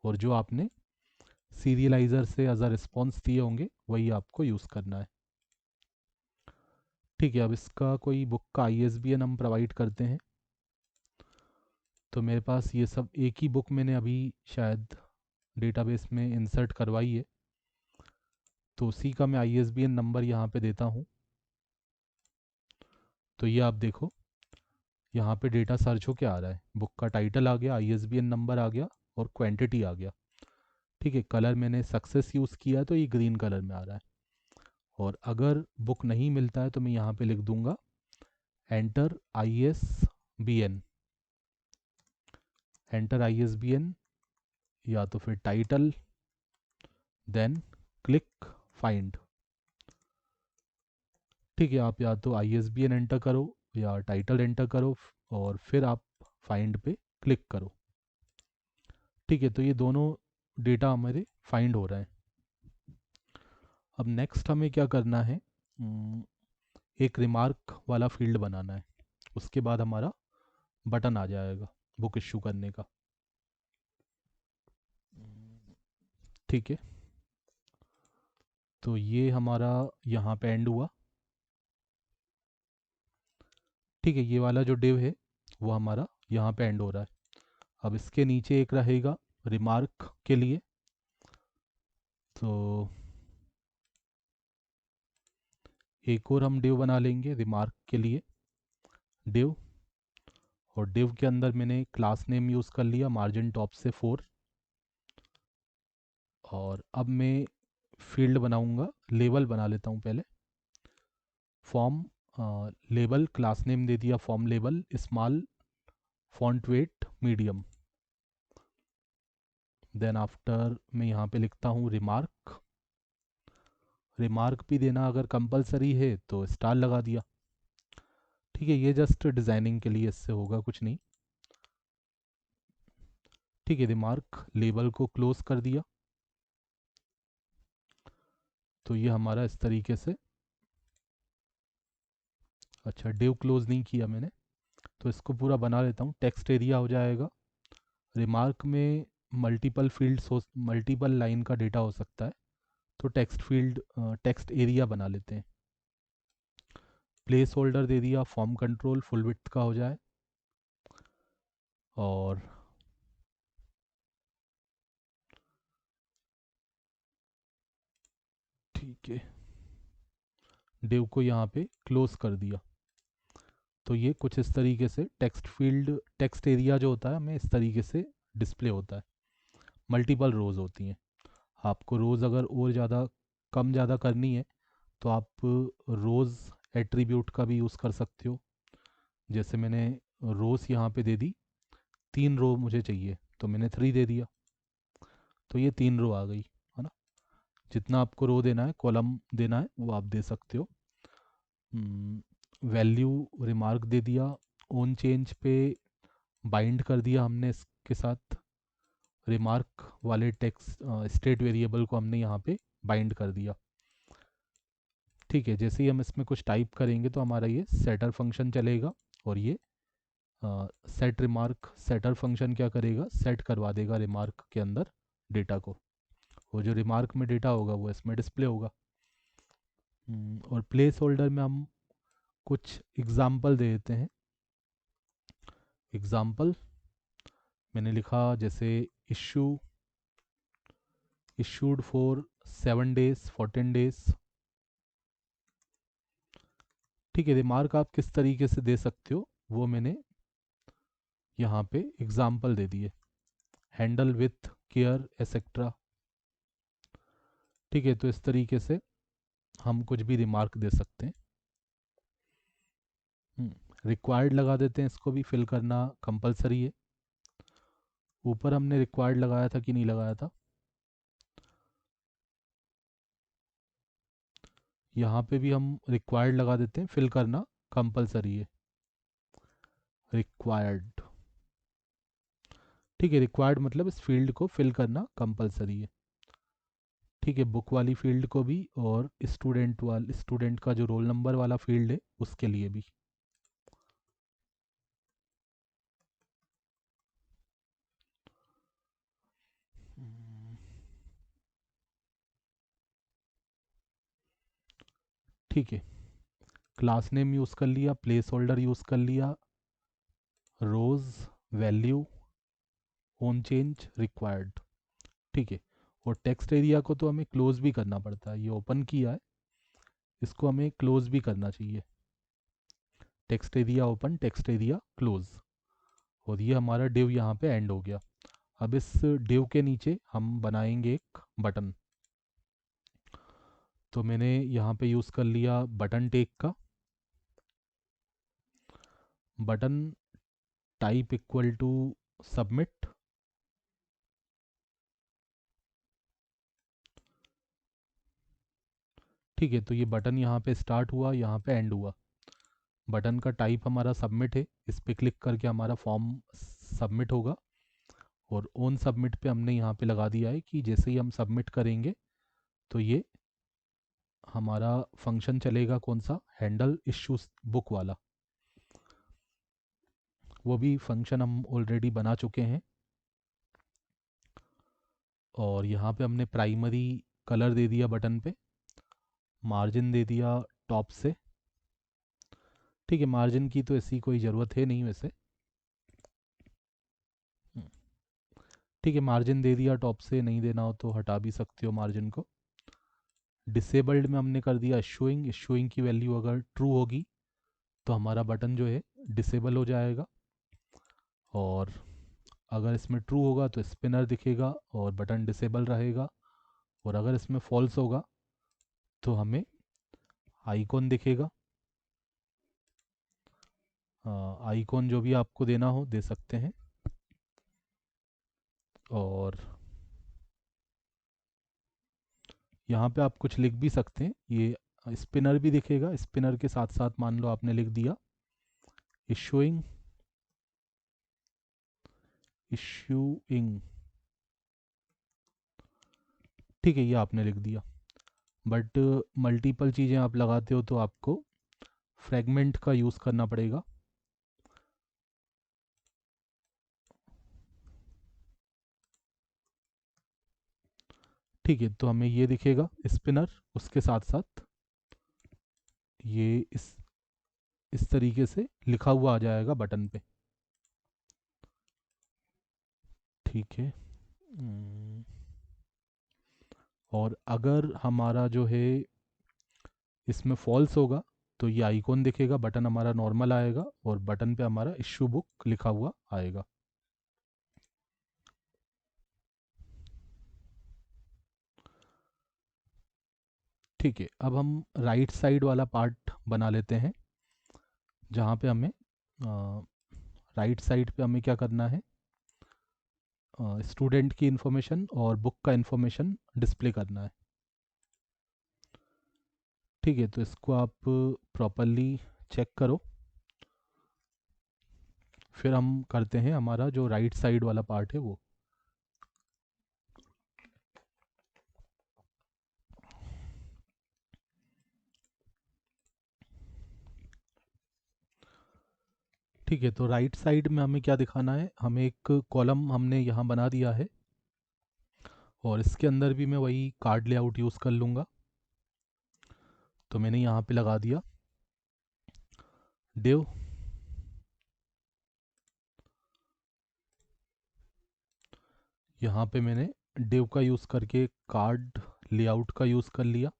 और जो आपने सीरियलाइज़र से एज अ रिस्पॉन्स दिए होंगे वही आपको यूज़ करना है। ठीक है, अब इसका कोई बुक का ISBN हम प्रोवाइड करते हैं। तो मेरे पास ये सब एक ही बुक मैंने अभी शायद डेटाबेस में इंसर्ट करवाई है, तो उसी का मैं ISBN नंबर यहाँ पे देता हूँ। तो ये आप देखो, यहाँ पे डेटा सर्च होके आ रहा है, बुक का टाइटल आ गया, ISBN नंबर आ गया और क्वांटिटी आ गया। ठीक है, कलर मैंने सक्सेस यूज़ किया तो ये ग्रीन कलर में आ रहा है। और अगर बुक नहीं मिलता है तो मैं यहाँ पे लिख दूंगा एंटर ISBN, एंटर ISBN, या तो फिर टाइटल, देन क्लिक फाइंड। ठीक है, आप या तो ISBN एंटर करो या टाइटल एंटर करो और फिर आप फाइंड पे क्लिक करो। ठीक है, तो ये दोनों डेटा हमारे फाइंड हो रहे हैं। अब नेक्स्ट हमें क्या करना है, एक रिमार्क वाला फील्ड बनाना है, उसके बाद हमारा बटन आ जाएगा बुक इशू करने का। ठीक है, तो ये हमारा यहाँ पे एंड हुआ। ठीक है, ये वाला जो डिव है वो हमारा यहाँ पे एंड हो रहा है। अब इसके नीचे एक रहेगा रिमार्क के लिए, तो एक और हम डिव बना लेंगे रिमार्क के लिए, डिव। और डिव के अंदर मैंने क्लास नेम यूज़ कर लिया मार्जिन टॉप से 4। और अब मैं फील्ड बनाऊंगा, लेबल बना लेता हूँ पहले। फॉर्म लेबल, क्लास नेम दे दिया form label, small, font weight medium. Then after मैं यहाँ पे लिखता हूँ रिमार्क। रिमार्क भी देना अगर कंपलसरी है तो स्टार लगा दिया। ठीक है, ये जस्ट डिज़ाइनिंग के लिए, इससे होगा कुछ नहीं। ठीक है, रिमार्क लेबल को क्लोज कर दिया। तो ये हमारा इस तरीके से, अच्छा डिव क्लोज नहीं किया मैंने, तो इसको पूरा बना लेता हूँ। टेक्स्ट एरिया हो जाएगा, रिमार्क में मल्टीपल फील्ड्स हो, मल्टीपल लाइन का डेटा हो सकता है, तो टेक्स्ट फील्ड, टेक्स्ट एरिया बना लेते हैं। प्लेस होल्डर दे दिया फॉर्म कंट्रोल फुल विड्थ का हो जाए। और ठीक है, डिव को यहाँ पे क्लोज कर दिया। तो ये कुछ इस तरीके से टेक्स्ट फील्ड, टेक्स्ट एरिया जो होता है हमें इस तरीके से डिस्प्ले होता है। मल्टीपल रोज़ होती हैं। आपको रोज़ अगर और ज़्यादा कम ज़्यादा करनी है तो आप रोज़ एट्रीब्यूट का भी यूज़ कर सकते हो। जैसे मैंने रोज़ यहाँ पे दे दी, 3 रो मुझे चाहिए तो मैंने 3 दे दिया, तो ये 3 रो आ गई, है ना। जितना आपको रो देना है, कॉलम देना है, वो आप दे सकते हो। वैल्यू रिमार्क दे दिया, ओन चेंज पे बाइंड कर दिया हमने इसके साथ, रिमार्क वाले टेक्स्ट स्टेट वेरिएबल को हमने यहाँ पे बाइंड कर दिया। ठीक है, जैसे ही हम इसमें कुछ टाइप करेंगे तो हमारा ये सेटर फंक्शन चलेगा, और ये सेट रिमार्क, सेटर फंक्शन क्या करेगा, सेट करवा देगा रिमार्क के अंदर डेटा को। वो जो रिमार्क में डेटा होगा वो इसमें डिस्प्ले होगा। और प्लेस होल्डर में हम कुछ एग्जाम्पल दे देते हैं। एग्जाम्पल मैंने लिखा जैसे issue, issued for 7 days 14 days. ठीक है, रिमार्क आप किस तरीके से दे सकते हो वो मैंने यहाँ पे एग्जाम्पल दे दिए, हैंडल विथ केयर एक्सेट्रा। ठीक है, तो इस तरीके से हम कुछ भी रिमार्क दे सकते हैं। रिक्वायर्ड लगा देते हैं, इसको भी फिल करना कंपलसरी है। ऊपर हमने रिक्वायर्ड लगाया था कि नहीं लगाया था? यहाँ पे भी हम रिक्वायर्ड लगा देते हैं, फिल करना कंपलसरी है। रिक्वायर्ड, ठीक है, रिक्वायर्ड मतलब इस फील्ड को फिल करना कंपलसरी है। ठीक है, बुक वाली फील्ड को भी और स्टूडेंट का जो रोल नंबर वाला फील्ड है उसके लिए भी। ठीक है, क्लास नेम यूज़ कर लिया, प्लेस होल्डर यूज़ कर लिया, रोज, वैल्यू, ओन चेंज, रिक्वायर्ड। ठीक है, और टेक्स्ट एरिया को तो हमें क्लोज भी करना पड़ता है, ये ओपन किया है, इसको हमें क्लोज भी करना चाहिए। Text area open, text area close, और ये हमारा डिव यहाँ पे एंड हो गया। अब इस डिव के नीचे हम बनाएंगे एक बटन। तो मैंने यहाँ पे यूज़ कर लिया बटन टेक का। Button type equal to submit. ठीक है, तो ये बटन यहाँ पे स्टार्ट हुआ, यहाँ पे एंड हुआ। बटन का टाइप हमारा सबमिट है, इस पर क्लिक करके हमारा फॉर्म सबमिट होगा। और ऑन सबमिट पे हमने यहाँ पे लगा दिया है कि जैसे ही हम सबमिट करेंगे तो ये हमारा फंक्शन चलेगा, कौन सा, हैंडल इश्यूज बुक वाला। वो भी फंक्शन हम ऑलरेडी बना चुके हैं। और यहाँ पे हमने प्राइमरी कलर दे दिया बटन पे, मार्जिन दे दिया टॉप से। ठीक है, मार्जिन की तो ऐसी कोई ज़रूरत है नहीं वैसे। ठीक है, मार्जिन दे दिया टॉप से, नहीं देना हो तो हटा भी सकते हो मार्जिन को। डिसेबल्ड में हमने कर दिया शोइंग। शोइंग की वैल्यू अगर ट्रू होगी तो हमारा बटन जो है डिसेबल हो जाएगा, और अगर इसमें ट्रू होगा तो स्पिनर दिखेगा और बटन डिसेबल रहेगा। और अगर इसमें फॉल्स होगा तो हमें आइकॉन दिखेगा। आइकॉन जो भी आपको देना हो दे सकते हैं। और यहाँ पे आप कुछ लिख भी सकते हैं, ये स्पिनर भी दिखेगा। स्पिनर के साथ साथ मान लो आपने लिख दिया इशूइंग, इशूइंग। ठीक है, ये आपने लिख दिया। बट मल्टीपल चीज़ें आप लगाते हो तो आपको फ्रेगमेंट का यूज़ करना पड़ेगा। ठीक है, तो हमें ये दिखेगा स्पिनर, उसके साथ साथ ये इस तरीके से लिखा हुआ आ जाएगा बटन पे। ठीक है। और अगर हमारा जो है इसमें फॉल्स होगा तो ये आइकॉन दिखेगा, बटन हमारा नॉर्मल आएगा और बटन पे हमारा इशू बुक लिखा हुआ आएगा। ठीक है, अब हम राइट साइड वाला पार्ट बना लेते हैं, जहाँ पे हमें राइट साइड पे हमें क्या करना है, स्टूडेंट की इन्फॉर्मेशन और बुक का इन्फॉर्मेशन डिस्प्ले करना है। ठीक है, तो इसको आप प्रॉपरली चेक करो, फिर हम करते हैं हमारा जो राइट साइड वाला पार्ट है वो। ठीक है, तो राइट साइड में हमें क्या दिखाना है, हमें एक कॉलम हमने यहाँ बना दिया है, और इसके अंदर भी मैं वही कार्ड लेआउट यूज़ कर लूँगा। तो मैंने यहाँ पे लगा दिया डिव, यहाँ पे मैंने डिव का यूज़ करके कार्ड लेआउट का यूज़ कर लिया।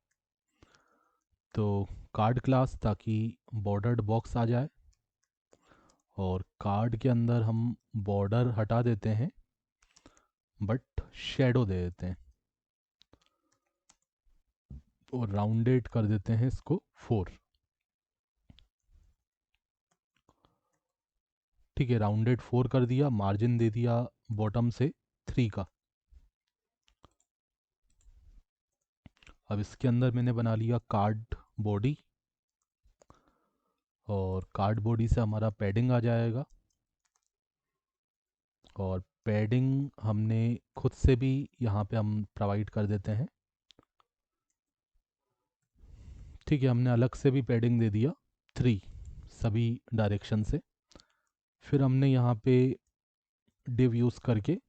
तो कार्ड क्लास, ताकि बॉर्डर्ड बॉक्स आ जाए, और कार्ड के अंदर हम बॉर्डर हटा देते हैं बट शेडो दे देते हैं। और राउंडेड कर देते हैं इसको 4। ठीक है, राउंडेड 4 कर दिया, मार्जिन दे दिया बॉटम से 3 का। अब इसके अंदर मैंने बना लिया कार्ड बॉडी, और कार्ड बॉडी से हमारा पैडिंग आ जाएगा, और पैडिंग हमने खुद से भी यहाँ पे हम प्रोवाइड कर देते हैं। ठीक है, हमने अलग से भी पैडिंग दे दिया 3 सभी डायरेक्शन से। फिर हमने यहाँ पे डिव यूज़ करके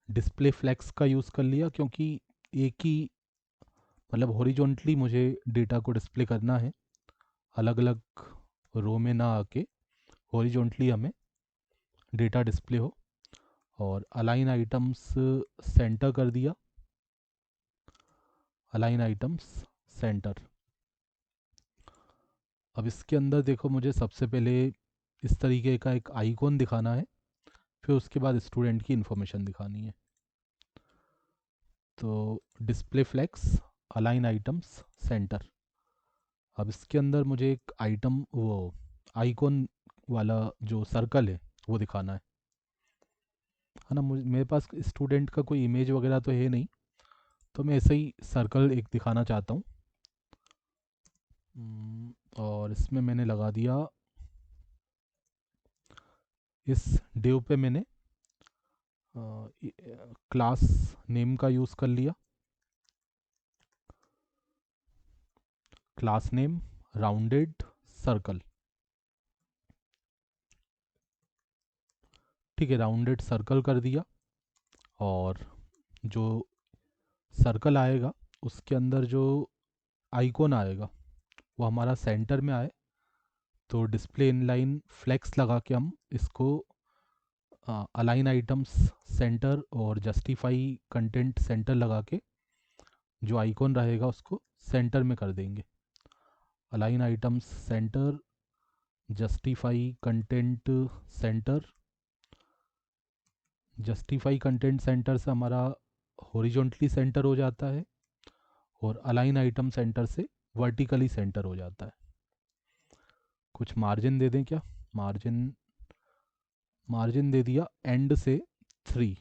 डिस्प्ले फ्लेक्स का यूज़ कर लिया, क्योंकि एक ही मतलब हॉरिजॉन्टली मुझे डेटा को डिस्प्ले करना है, अलग अलग रो में ना आके हॉरिजॉन्टली हमें डेटा डिस्प्ले हो। और अलाइन आइटम्स सेंटर कर दिया, अलाइन आइटम्स सेंटर। अब इसके अंदर देखो, मुझे सबसे पहले इस तरीके का एक आइकॉन दिखाना है, फिर उसके बाद स्टूडेंट की इन्फॉर्मेशन दिखानी है। तो display flex, align items center. अब इसके अंदर मुझे एक आइटम वो आइकॉन वाला जो सर्कल है वो दिखाना है ना। मेरे पास स्टूडेंट का कोई इमेज वगैरह तो है नहीं, तो मैं ऐसे ही सर्कल एक दिखाना चाहता हूँ। और इसमें मैंने लगा दिया, इस डिव पे मैंने क्लास नेम का यूज़ कर लिया, क्लास नेम राउंडेड सर्कल। ठीक है, राउंडेड सर्कल कर दिया, और जो सर्कल आएगा उसके अंदर जो आइकॉन आएगा वो हमारा सेंटर में आए। तो डिस्प्ले इनलाइन फ्लेक्स लगा के हम इसको अलाइन आइटम्स सेंटर और जस्टिफाई कंटेंट सेंटर लगा के जो आइकॉन रहेगा उसको सेंटर में कर देंगे। Align items centre, justify content centre. Justify content centre से हमारा हॉरिजॉन्टली सेंटर हो जाता है, और अलाइन आइटम सेंटर से वर्टिकली सेंटर हो जाता है। कुछ मार्जिन दे दें क्या? मार्जिन मार्जिन दे दिया एंड से 3।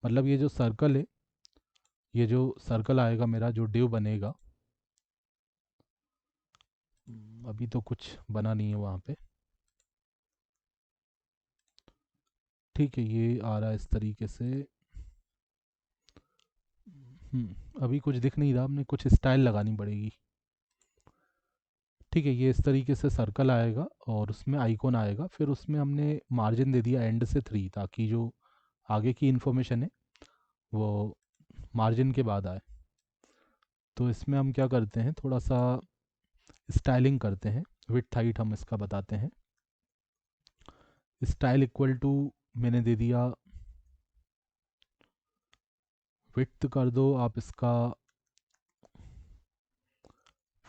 मतलब ये जो सर्कल है, ये जो सर्कल आएगा मेरा, जो डिव बनेगा, अभी तो कुछ बना नहीं है वहाँ पे। ठीक है, ये आ रहा है इस तरीके से। अभी कुछ दिख नहीं रहा, हमने कुछ स्टाइल लगानी पड़ेगी। ठीक है, ये इस तरीके से सर्कल आएगा और उसमें आइकॉन आएगा, फिर उसमें हमने मार्जिन दे दिया एंड से 3, ताकि जो आगे की इन्फॉर्मेशन है वो मार्जिन के बाद आए। तो इसमें हम क्या करते हैं, थोड़ा सा स्टाइलिंग करते हैं। विड्थ हाइट हम इसका बताते हैं। स्टाइल इक्वल टू मैंने दे दिया, विड्थ कर दो आप इसका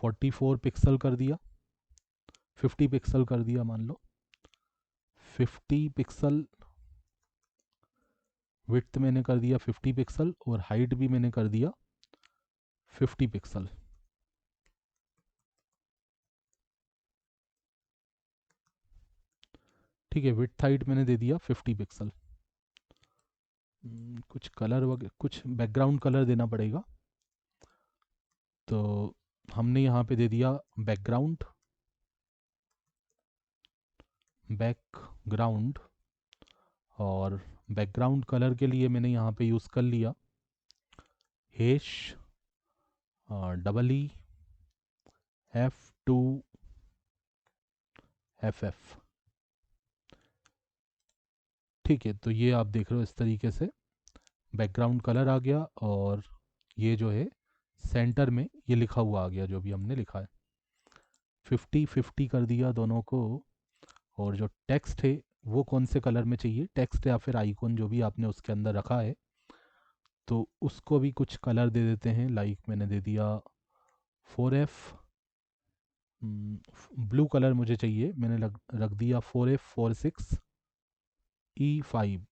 44 पिक्सल कर दिया, 50 पिक्सल कर दिया मान लो, 50 पिक्सल विड्थ मैंने कर दिया 50 पिक्सल, और हाइट भी मैंने कर दिया 50 पिक्सल। ठीक है, विड्थ हाइट मैंने दे दिया 50 पिक्सल। कुछ कलर वगैरह, कुछ बैकग्राउंड कलर देना पड़ेगा। तो हमने यहाँ पे दे दिया बैकग्राउंड, बैकग्राउंड। और बैकग्राउंड कलर के लिए मैंने यहाँ पे यूज़ कर लिया हैश EE F2FF। ठीक है, तो ये आप देख रहे हो इस तरीके से बैकग्राउंड कलर आ गया, और ये जो है सेंटर में ये लिखा हुआ आ गया जो भी हमने लिखा है। 50-50 कर दिया दोनों को। और जो टेक्स्ट है वो कौन से कलर में चाहिए, टेक्स्ट या फिर आइकॉन जो भी आपने उसके अंदर रखा है, तो उसको भी कुछ कलर दे देते हैं। लाइक मैंने दे दिया 4F, ब्लू कलर मुझे चाहिए, मैंने रख दिया 4F46E5।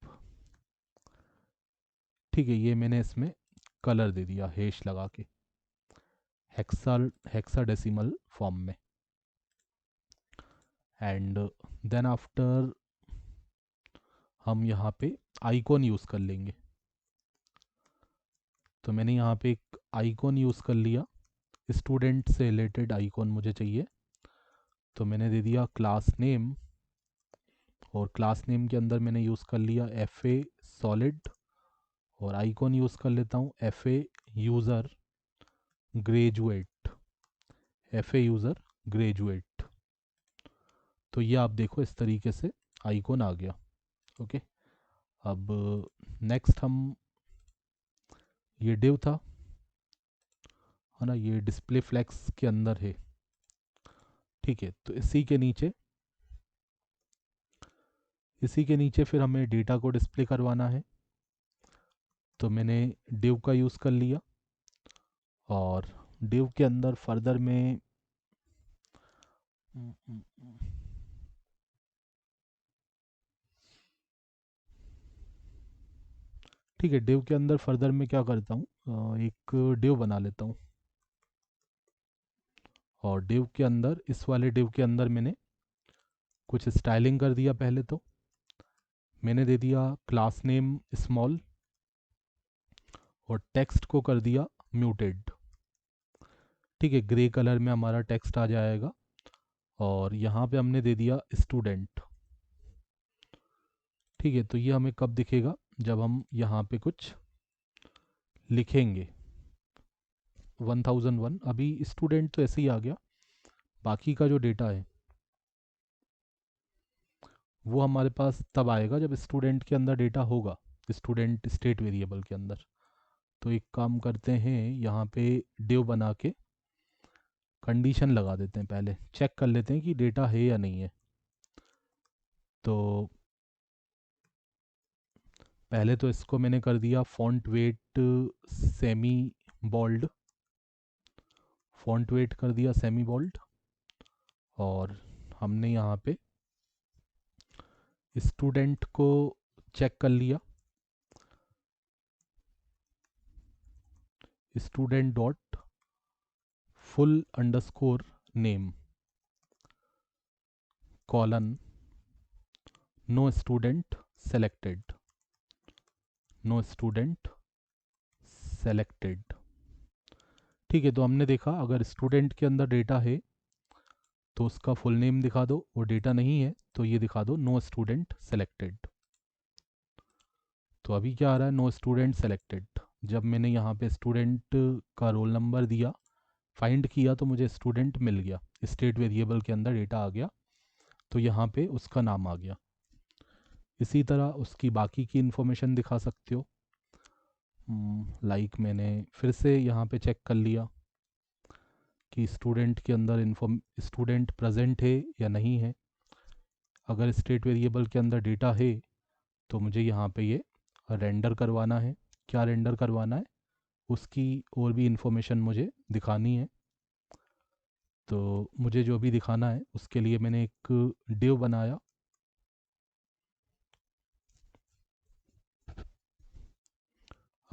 ठीक है, ये मैंने इसमें कलर दे दिया हैश लगा के हेक्साडेसिमल फॉर्म में। एंड देन आफ्टर हम यहाँ पे आइकॉन यूज़ कर लेंगे। तो मैंने यहाँ पे एक आइकॉन यूज़ कर लिया, स्टूडेंट से रिलेटेड आइकॉन मुझे चाहिए। तो मैंने दे दिया क्लास नेम, और क्लास नेम के अंदर मैंने यूज़ कर लिया FA सॉलिड, और आइकॉन यूज़ कर लेता हूँ FA user graduate, FA user graduate. तो ये आप देखो इस तरीके से आइकॉन आ गया। ओके, अब नेक्स्ट हम, ये डिव था है ना, ये डिस्प्ले फ्लेक्स के अंदर है। ठीक है, तो इसी के नीचे फिर हमें डेटा को डिस्प्ले करवाना है। तो मैंने डिव का यूज़ कर लिया, और डिव के अंदर फर्दर में ठीक है, डिव के अंदर फर्दर में क्या करता हूँ, एक डिव बना लेता हूँ। और डिव के अंदर, इस वाले डिव के अंदर मैंने कुछ स्टाइलिंग कर दिया। पहले तो मैंने दे दिया क्लास नेम स्मॉल, और टेक्स्ट को कर दिया म्यूटेड। ठीक है, ग्रे कलर में हमारा टेक्स्ट आ जाएगा। और यहाँ पे हमने दे दिया स्टूडेंट। ठीक है, तो ये हमें कब दिखेगा, जब हम यहाँ पे कुछ लिखेंगे। 1001, अभी स्टूडेंट तो ऐसे ही आ गया, बाकी का जो डेटा है वो हमारे पास तब आएगा जब स्टूडेंट के अंदर डेटा होगा, स्टूडेंट स्टेट वेरिएबल के अंदर। तो एक काम करते हैं, यहाँ पे डिव बना के कंडीशन लगा देते हैं, पहले चेक कर लेते हैं कि डेटा है या नहीं है। तो पहले तो इसको मैंने कर दिया font weight semi bold, font weight कर दिया सेमी बोल्ड। और हमने यहाँ पे स्टूडेंट को चेक कर लिया, student dot full underscore name colon no student selected, no student selected. ठीक है, तो हमने देखा अगर स्टूडेंट के अंदर डेटा है तो उसका फुल नेम दिखा दो, और डेटा नहीं है तो ये दिखा दो नो स्टूडेंट सेलेक्टेड। तो अभी क्या आ रहा है, नो स्टूडेंट सेलेक्टेड। जब मैंने यहाँ पे स्टूडेंट का रोल नंबर दिया, फाइंड किया, तो मुझे स्टूडेंट मिल गया, स्टेट वेरिएबल के अंदर डेटा आ गया, तो यहाँ पे उसका नाम आ गया। इसी तरह उसकी बाकी की इन्फॉर्मेशन दिखा सकते हो। लाइक मैंने फिर से यहाँ पे चेक कर लिया कि स्टूडेंट के अंदर स्टूडेंट प्रेजेंट है या नहीं है। अगर स्टेट वेरिएबल के अंदर डेटा है तो मुझे यहाँ पे ये रेंडर करवाना है। क्या रेंडर करवाना है, उसकी और भी इन्फॉर्मेशन मुझे दिखानी है। तो मुझे जो भी दिखाना है उसके लिए मैंने एक डिव बनाया।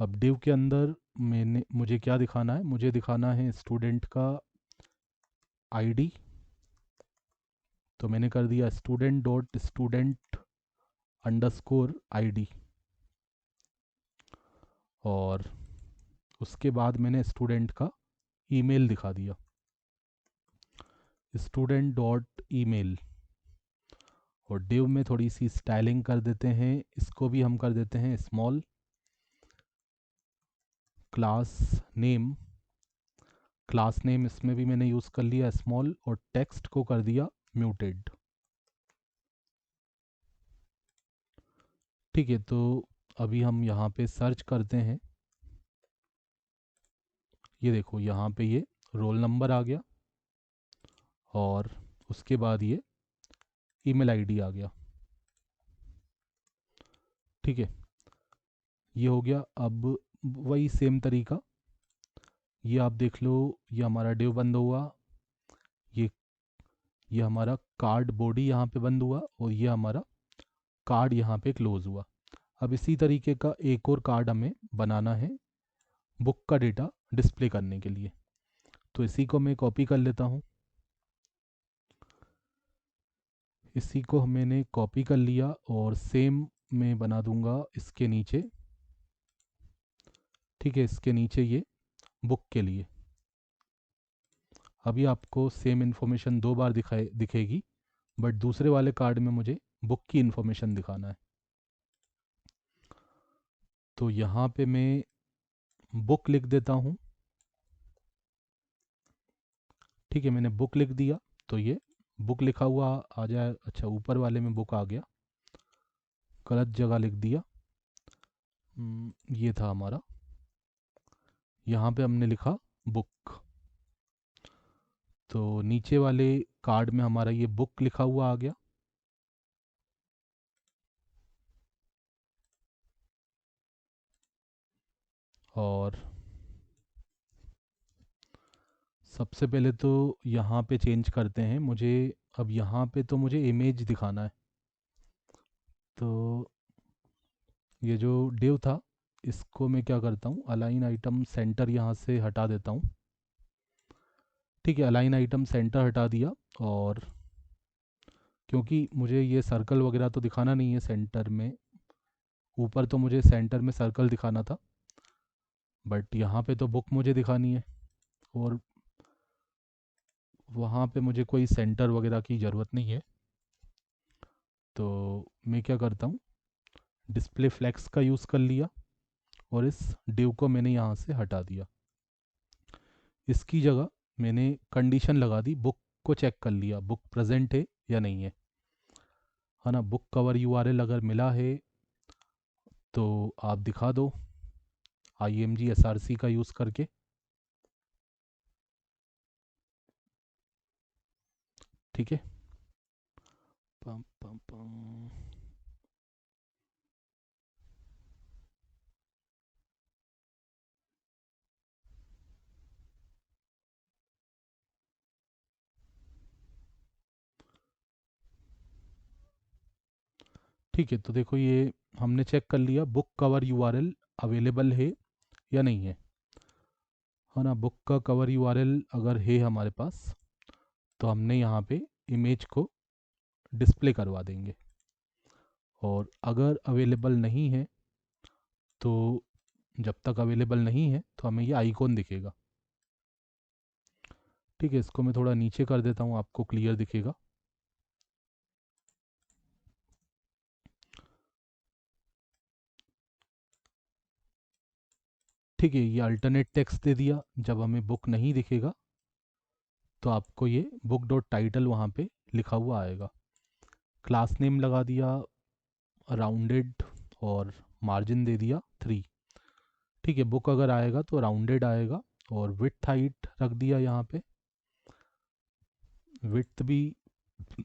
अब डिव के अंदर मुझे क्या दिखाना है, मुझे दिखाना है स्टूडेंट का आईडी। तो मैंने कर दिया student dot student underscore ID, और उसके बाद मैंने स्टूडेंट का ईमेल दिखा दिया, स्टूडेंट डॉट ईमेल। और डिव में थोड़ी सी स्टाइलिंग कर देते हैं, इसको भी हम कर देते हैं small, class name, class name इसमें भी मैंने यूज़ कर लिया स्मॉल, और टेक्स्ट को कर दिया म्यूटेड। ठीक है, तो अभी हम यहाँ पे सर्च करते हैं। ये देखो यहाँ पे ये रोल नंबर आ गया, और उसके बाद ये ईमेल आईडी आ गया। ठीक है, ये हो गया। अब वही सेम तरीका, ये आप देख लो, ये हमारा डिव बंद हुआ, ये ये हमारा कार्ड बॉडी यहाँ पे बंद हुआ, और ये हमारा कार्ड यहाँ पे क्लोज हुआ। अब इसी तरीके का एक और कार्ड हमें बनाना है बुक का डेटा डिस्प्ले करने के लिए। तो इसी को मैं कॉपी कर लेता हूँ। इसी को मैंने कॉपी कर लिया और सेम मैं बना दूंगा इसके नीचे। ठीक है, इसके नीचे ये बुक के लिए। अभी आपको सेम इन्फॉर्मेशन दो बार दिखेगी, बट दूसरे वाले कार्ड में मुझे बुक की इन्फॉर्मेशन दिखाना है। तो यहाँ पे मैं बुक लिख देता हूँ। ठीक है, मैंने बुक लिख दिया तो ये बुक लिखा हुआ आ जाए। अच्छा, ऊपर वाले में बुक आ गया, गलत जगह लिख दिया। ये था हमारा, यहाँ पे हमने लिखा बुक। तो नीचे वाले कार्ड में हमारा ये बुक लिखा हुआ आ गया। और सबसे पहले तो यहाँ पे चेंज करते हैं। मुझे अब यहाँ पे तो मुझे इमेज दिखाना है। तो ये जो डिव था, इसको मैं क्या करता हूँ, अलाइन आइटम सेंटर यहाँ से हटा देता हूँ। ठीक है, अलाइन आइटम सेंटर हटा दिया। और क्योंकि मुझे ये सर्कल वगैरह तो दिखाना नहीं है सेंटर में, ऊपर तो मुझे सेंटर में सर्कल दिखाना था, बट यहाँ पे तो बुक मुझे दिखानी है और वहाँ पे मुझे कोई सेंटर वगैरह की ज़रूरत नहीं है। तो मैं क्या करता हूँ, डिस्प्ले फ्लेक्स का यूज़ कर लिया और इस डिव को मैंने यहाँ से हटा दिया। इसकी जगह मैंने कंडीशन लगा दी, बुक को चेक कर लिया, बुक प्रेजेंट है या नहीं है ना। बुक कवर यूआरएल अगर मिला है तो आप दिखा दो IMG SRC का यूज़ करके। ठीक है, पम पम पम। ठीक है, तो देखो ये हमने चेक कर लिया बुक कवर यूआरएल अवेलेबल है या नहीं है ना। बुक का कवर यूआरएल अगर है हमारे पास तो हमने यहाँ पे इमेज को डिस्प्ले करवा देंगे। और अगर अवेलेबल नहीं है तो जब तक अवेलेबल नहीं है तो हमें ये आइकॉन दिखेगा। ठीक है, इसको मैं थोड़ा नीचे कर देता हूँ, आपको क्लियर दिखेगा। ठीक है, ये अल्टरनेट टेक्स्ट दे दिया। जब हमें बुक नहीं दिखेगा तो आपको ये बुक डॉट टाइटल वहाँ पे लिखा हुआ आएगा। क्लास नेम लगा दिया राउंडेड और मार्जिन दे दिया 3। ठीक है, बुक अगर आएगा तो राउंडेड आएगा। और विड्थ हाइट रख दिया यहाँ पे, विड्थ भी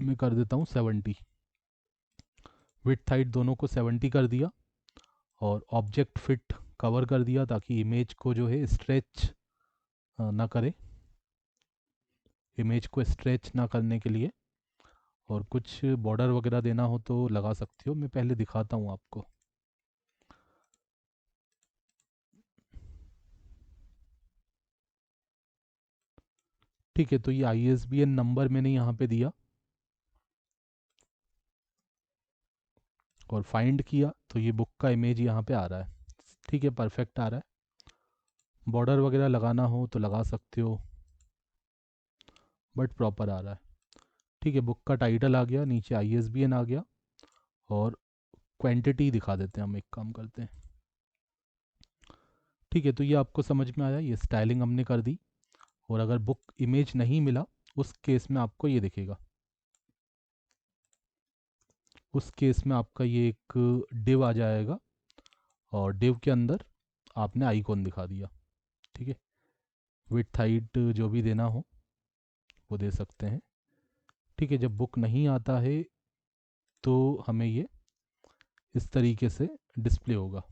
मैं कर देता हूँ 70। विड्थ हाइट दोनों को 70 कर दिया। और ऑब्जेक्ट फिट कवर कर दिया ताकि इमेज को जो है स्ट्रेच ना करे, इमेज को स्ट्रेच ना करने के लिए। और कुछ बॉर्डर वगैरह देना हो तो लगा सकते हो, मैं पहले दिखाता हूँ आपको। ठीक है, तो ये ISBN नंबर मैंने यहाँ पे दिया और फाइंड किया तो ये बुक का इमेज यहाँ पे आ रहा है। ठीक है, परफेक्ट आ रहा है। बॉर्डर वगैरह लगाना हो तो लगा सकते हो, बट प्रॉपर आ रहा है। ठीक है, बुक का टाइटल आ गया, नीचे ISBN आ गया। और क्वांटिटी दिखा देते हैं, हम एक काम करते हैं। ठीक है, तो ये आपको समझ में आया, ये स्टाइलिंग हमने कर दी। और अगर बुक इमेज नहीं मिला उस केस में आपको ये दिखेगा। उस केस में आपका ये एक डिव आ जाएगा और डिव के अंदर आपने आइकॉन दिखा दिया। ठीक है, विड्थ हाइट जो भी देना हो वो दे सकते हैं। ठीक है, जब बुक नहीं आता है तो हमें ये इस तरीके से डिस्प्ले होगा।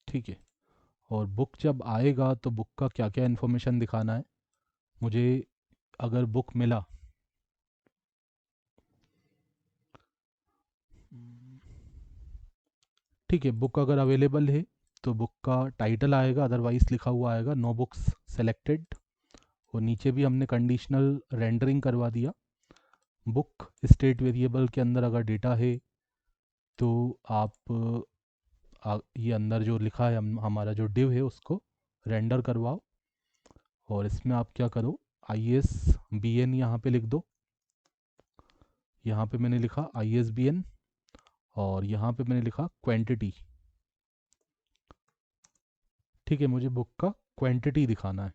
ठीक है, और बुक जब आएगा तो बुक का क्या क्या इन्फॉर्मेशन दिखाना है मुझे। अगर बुक मिला ठीक है, बुक अगर अवेलेबल है तो बुक का टाइटल आएगा, अदरवाइज लिखा हुआ आएगा नो बुक्स सेलेक्टेड। और नीचे भी हमने कंडीशनल रेंडरिंग करवा दिया। बुक स्टेट वेरिएबल के अंदर अगर डेटा है तो आप ये अंदर जो लिखा है हमारा जो डिव है उसको रेंडर करवाओ। और इसमें आप क्या करो, ISBN यहाँ पे लिख दो। यहाँ पे मैंने लिखा ISBN और यहाँ पे मैंने लिखा क्वांटिटी। ठीक है, मुझे बुक का क्वांटिटी दिखाना है।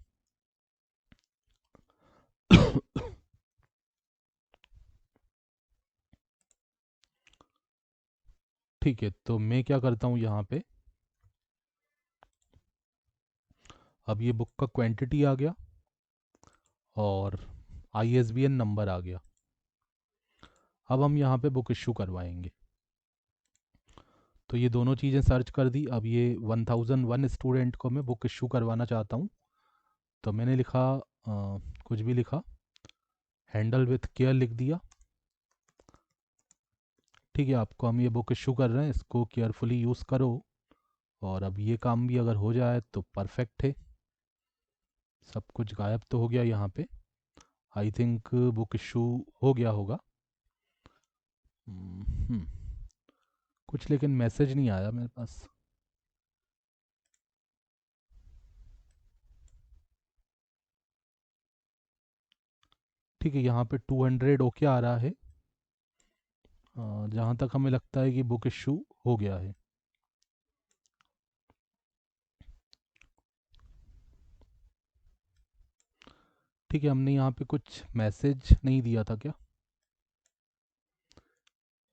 ठीक है, तो मैं क्या करता हूँ यहाँ पे, अब ये बुक का क्वांटिटी आ गया और ISBN नंबर आ गया। अब हम यहाँ पे बुक इशू करवाएंगे। तो ये दोनों चीज़ें सर्च कर दी। अब ये 1001 स्टूडेंट को मैं बुक इशू करवाना चाहता हूँ। तो मैंने लिखा कुछ भी लिखा, हैंडल विथ केयर लिख दिया। ठीक है, आपको हम ये बुक इशू कर रहे हैं, इसको केयरफुली यूज़ करो। और अब ये काम भी अगर हो जाए तो परफेक्ट है। सब कुछ गायब तो हो गया यहाँ पे। आई थिंक बुक इशू हो गया होगा। हम्म, कुछ लेकिन मैसेज नहीं आया मेरे पास। ठीक है, यहाँ पे 200 ओके आ रहा है। जहाँ तक हमें लगता है कि बुक इशू हो गया है। ठीक है, हमने यहाँ पे कुछ मैसेज नहीं दिया था क्या,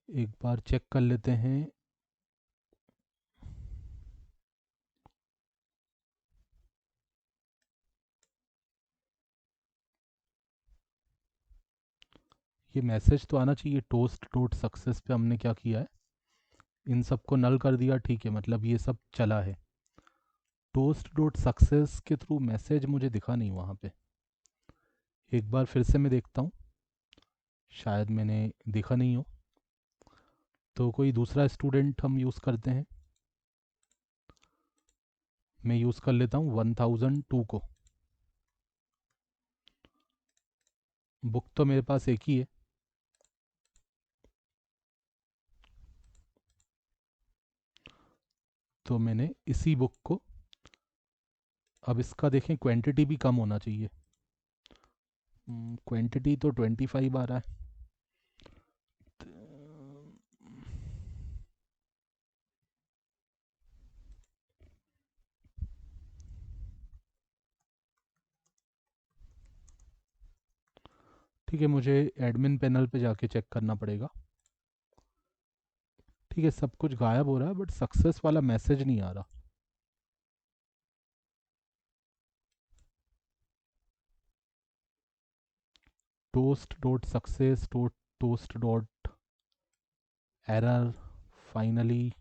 एक बार चेक कर लेते हैं। ये मैसेज तो आना चाहिए, टोस्ट डॉट सक्सेस पे हमने क्या किया है, इन सब को नल कर दिया। ठीक है, मतलब ये सब चला है। टोस्ट डॉट सक्सेस के थ्रू मैसेज मुझे दिखा नहीं वहाँ पे। एक बार फिर से मैं देखता हूँ, शायद मैंने देखा नहीं हो। तो कोई दूसरा स्टूडेंट हम यूज़ करते हैं। मैं यूज़ कर लेता हूँ 1002 को। बुक तो मेरे पास एक ही है। तो मैंने इसी बुक को, अब इसका देखें क्वांटिटी भी कम होना चाहिए। क्वांटिटी तो 25 आ रहा है। ठीक है, मुझे एडमिन पैनल पे जाके चेक करना पड़ेगा। ठीक है, सब कुछ गायब हो रहा है बट सक्सेस वाला मैसेज नहीं आ रहा। Toast dot success dot toast dot error finally.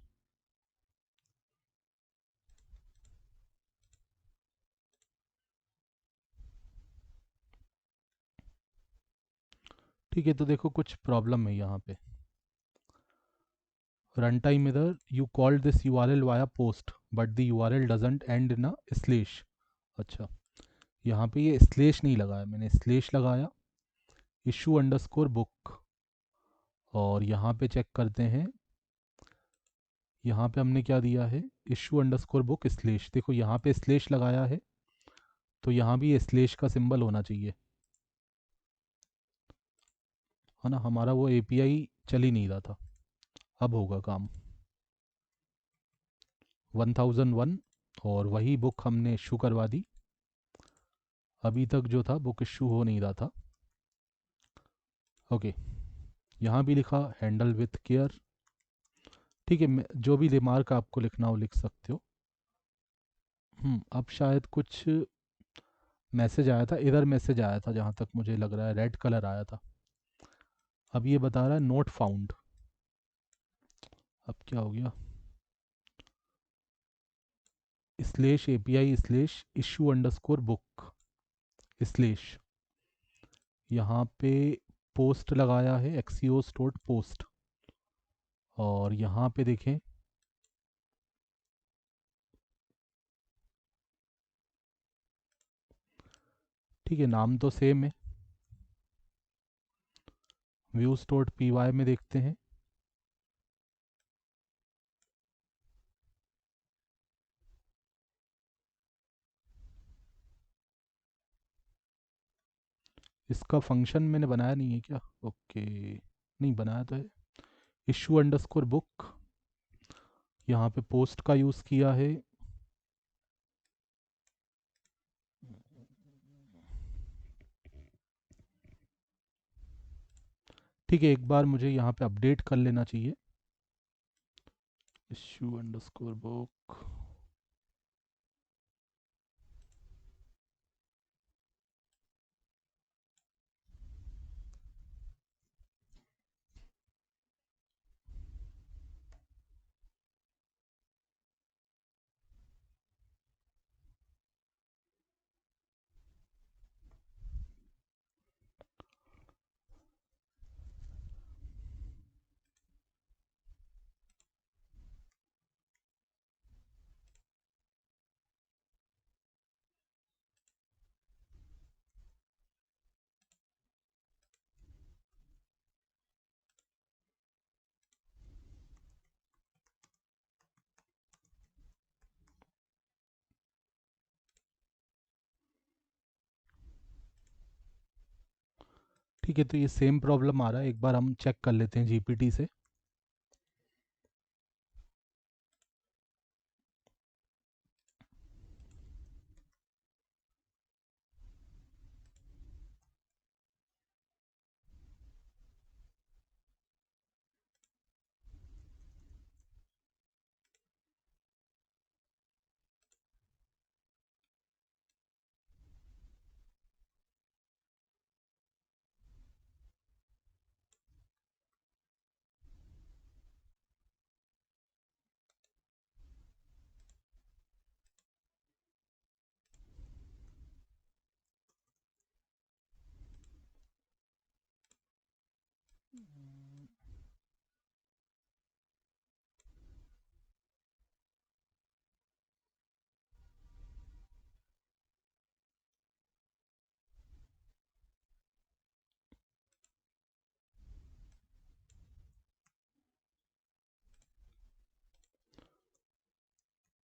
ठीक है, तो देखो कुछ प्रॉब्लम है यहाँ पे। रन टाइम इधर you called this URL via post but the URL doesn't and in a slash. अच्छा, यहाँ पे ये स्लेश नहीं लगाया, मैंने स्लेश लगाया इशू अंडरस्कोर बुक। और यहाँ पे चेक करते हैं, यहाँ पे हमने क्या दिया है, इशू अंडरस्कोर बुक स्लेश। देखो यहाँ पे स्लेश लगाया है, तो यहाँ भी स्लेश का सिंबल होना चाहिए, है ना। हमारा वो API चल ही नहीं रहा था, अब होगा काम। 1001 और वही बुक हमने इशू करवा दी। अभी तक जो था बुक इशू हो नहीं रहा था। ओके, यहाँ भी लिखा हैंडल विथ केयर। ठीक है, जो भी रिमार्क आपको लिखना हो लिख सकते हो। अब शायद कुछ मैसेज आया था, इधर मैसेज आया था जहाँ तक मुझे लग रहा है, रेड कलर आया था। अब ये बता रहा है नोट फाउंड। अब क्या हो गया, slash API slash issue underscore book slash, यहाँ पे पोस्ट लगाया है एक्सियोस डॉट पोस्ट। और यहाँ पे देखें ठीक है, नाम तो सेम है। व्यूज डॉट पी वाई में देखते हैं। इसका फंक्शन मैंने बनाया नहीं है क्या? ओके, नहीं बनाया तो है। इशू अंडरस्कोर बुक, यहाँ पे पोस्ट का यूज़ किया है। ठीक है, एक बार मुझे यहाँ पे अपडेट कर लेना चाहिए। Issue underscore book. ठीक है, तो ये सेम प्रॉब्लम आ रहा है, एक बार हम चेक कर लेते हैं जीपीटी से।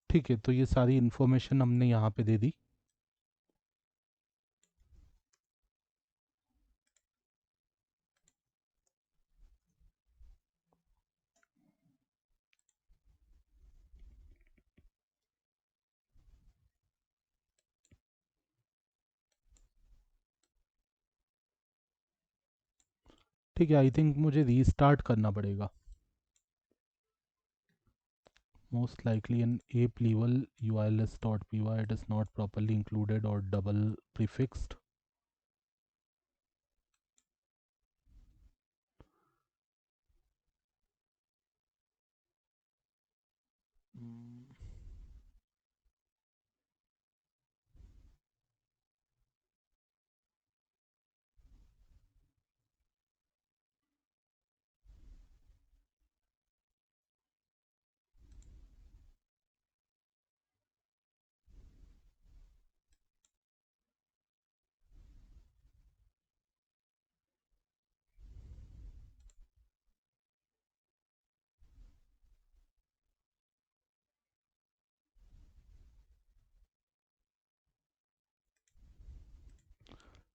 ठीक है, तो ये सारी इन्फॉर्मेशन हमने यहाँ पे दे दी। ठीक है, आई थिंक मुझे रीस्टार्ट करना पड़ेगा। Most likely an app level urls.py it is not properly included or double prefixed.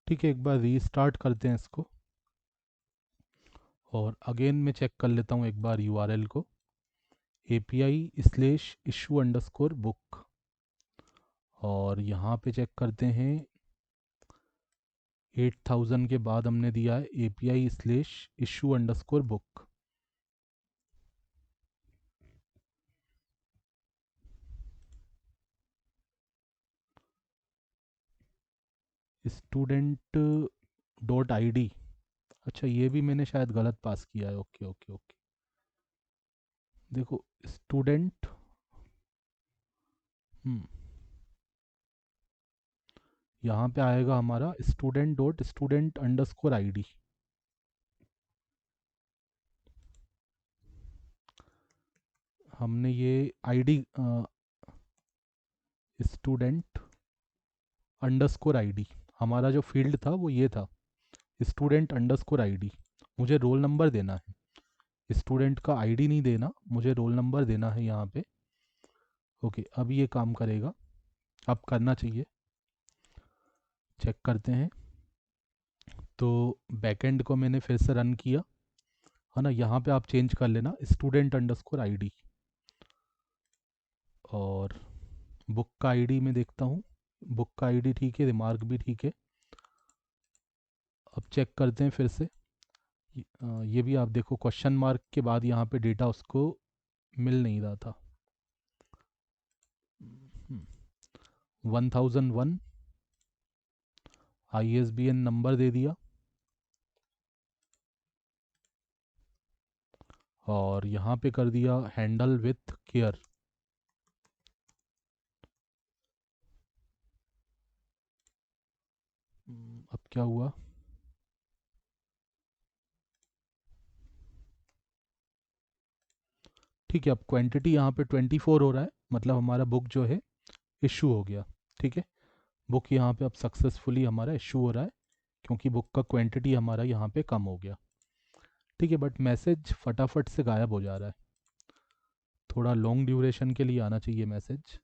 ठीक है, एक बार रीस्टार्ट करते हैं इसको, और अगेन मैं चेक कर लेता हूँ एक बार यूआरएल को। api/issue_book, और यहाँ पे चेक करते हैं 8000 के बाद हमने दिया है api/issue_book। Student dot I D, अच्छा ये भी मैंने शायद गलत पास किया है। ओके ओके ओके, देखो स्टूडेंट, यहाँ पे आएगा हमारा student.student_id। हमने ये आईडी स्टूडेंट अंडरस्कोर आईडी, हमारा जो फील्ड था वो ये था, स्टूडेंट अंडरस्कोर आईडी। मुझे रोल नंबर देना है, स्टूडेंट का आईडी नहीं देना, मुझे रोल नंबर देना है यहाँ पे। ओके, अब ये काम करेगा, अब करना चाहिए, चेक करते हैं। तो बैकएंड को मैंने फिर से रन किया है ना, यहाँ पे आप चेंज कर लेना स्टूडेंट अंडरस्कोर आईडी, और बुक का आईडी मैं देखता हूँ, बुक का आईडी ठीक है, रिमार्क भी ठीक है। अब चेक करते हैं फिर से, ये भी आप देखो क्वेश्चन मार्क के बाद यहाँ पे डेटा उसको मिल नहीं रहा था। 1001 ISBN नंबर दे दिया, और यहाँ पे कर दिया हैंडल विथ केयर। अब क्या हुआ, ठीक है, अब क्वांटिटी यहाँ पे 24 हो रहा है, मतलब हमारा बुक जो है इशू हो गया। ठीक है, बुक यहाँ पे अब सक्सेसफुली हमारा इशू हो रहा है, क्योंकि बुक का क्वांटिटी हमारा यहाँ पे कम हो गया। ठीक है, बट मैसेज फटाफट से गायब हो जा रहा है, थोड़ा लॉन्ग ड्यूरेशन के लिए आना चाहिए मैसेज।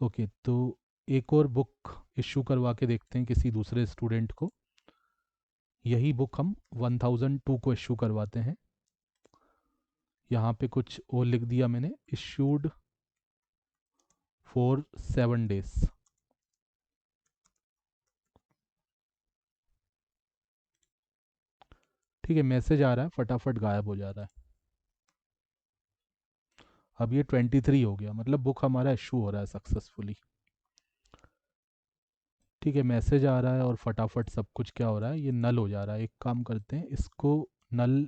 ओके, तो एक और बुक इशू करवा के देखते हैं किसी दूसरे स्टूडेंट को। यही बुक हम 1002 को इशू करवाते हैं। यहाँ पे कुछ और लिख दिया मैंने, इशूड फॉर 7 days। ठीक है, मैसेज आ रहा है, फटाफट गायब हो जा रहा है। अब ये 23 हो गया, मतलब बुक हमारा इशू हो रहा है सक्सेसफुली। ठीक है, मैसेज आ रहा है और फटाफट सब कुछ क्या हो रहा है, ये नल हो जा रहा है। एक काम करते हैं, इसको नल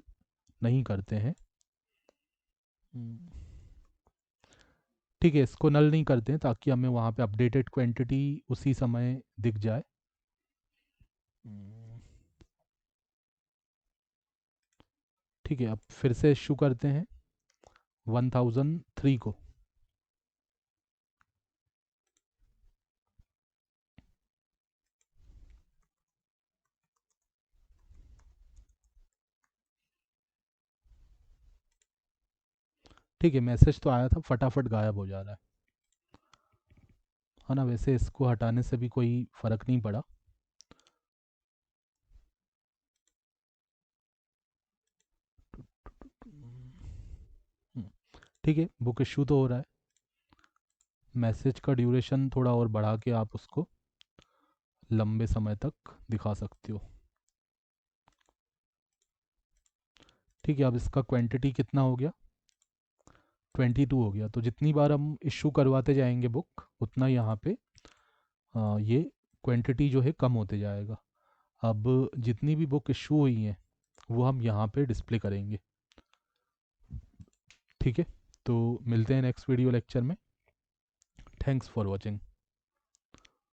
नहीं करते हैं। ठीक है, इसको नल नहीं करते हैं ताकि हमें वहाँ पे अपडेटेड क्वांटिटी उसी समय दिख जाए। ठीक है, अब फिर से इशू करते हैं 1003 को। ठीक है, मैसेज तो आया था, फटाफट गायब हो जा रहा है ना। वैसे इसको हटाने से भी कोई फ़र्क नहीं पड़ा। ठीक है, बुक इशू तो हो रहा है, मैसेज का ड्यूरेशन थोड़ा और बढ़ा के आप उसको लंबे समय तक दिखा सकते हो। ठीक है, अब इसका क्वांटिटी कितना हो गया, 22 हो गया। तो जितनी बार हम इशू करवाते जाएंगे बुक, उतना यहाँ पे ये क्वांटिटी जो है कम होते जाएगा। अब जितनी भी बुक इशू हुई हैं वो हम यहाँ पे डिस्प्ले करेंगे। ठीक है, तो मिलते हैं नेक्स्ट वीडियो लेक्चर में। Thanks for watching.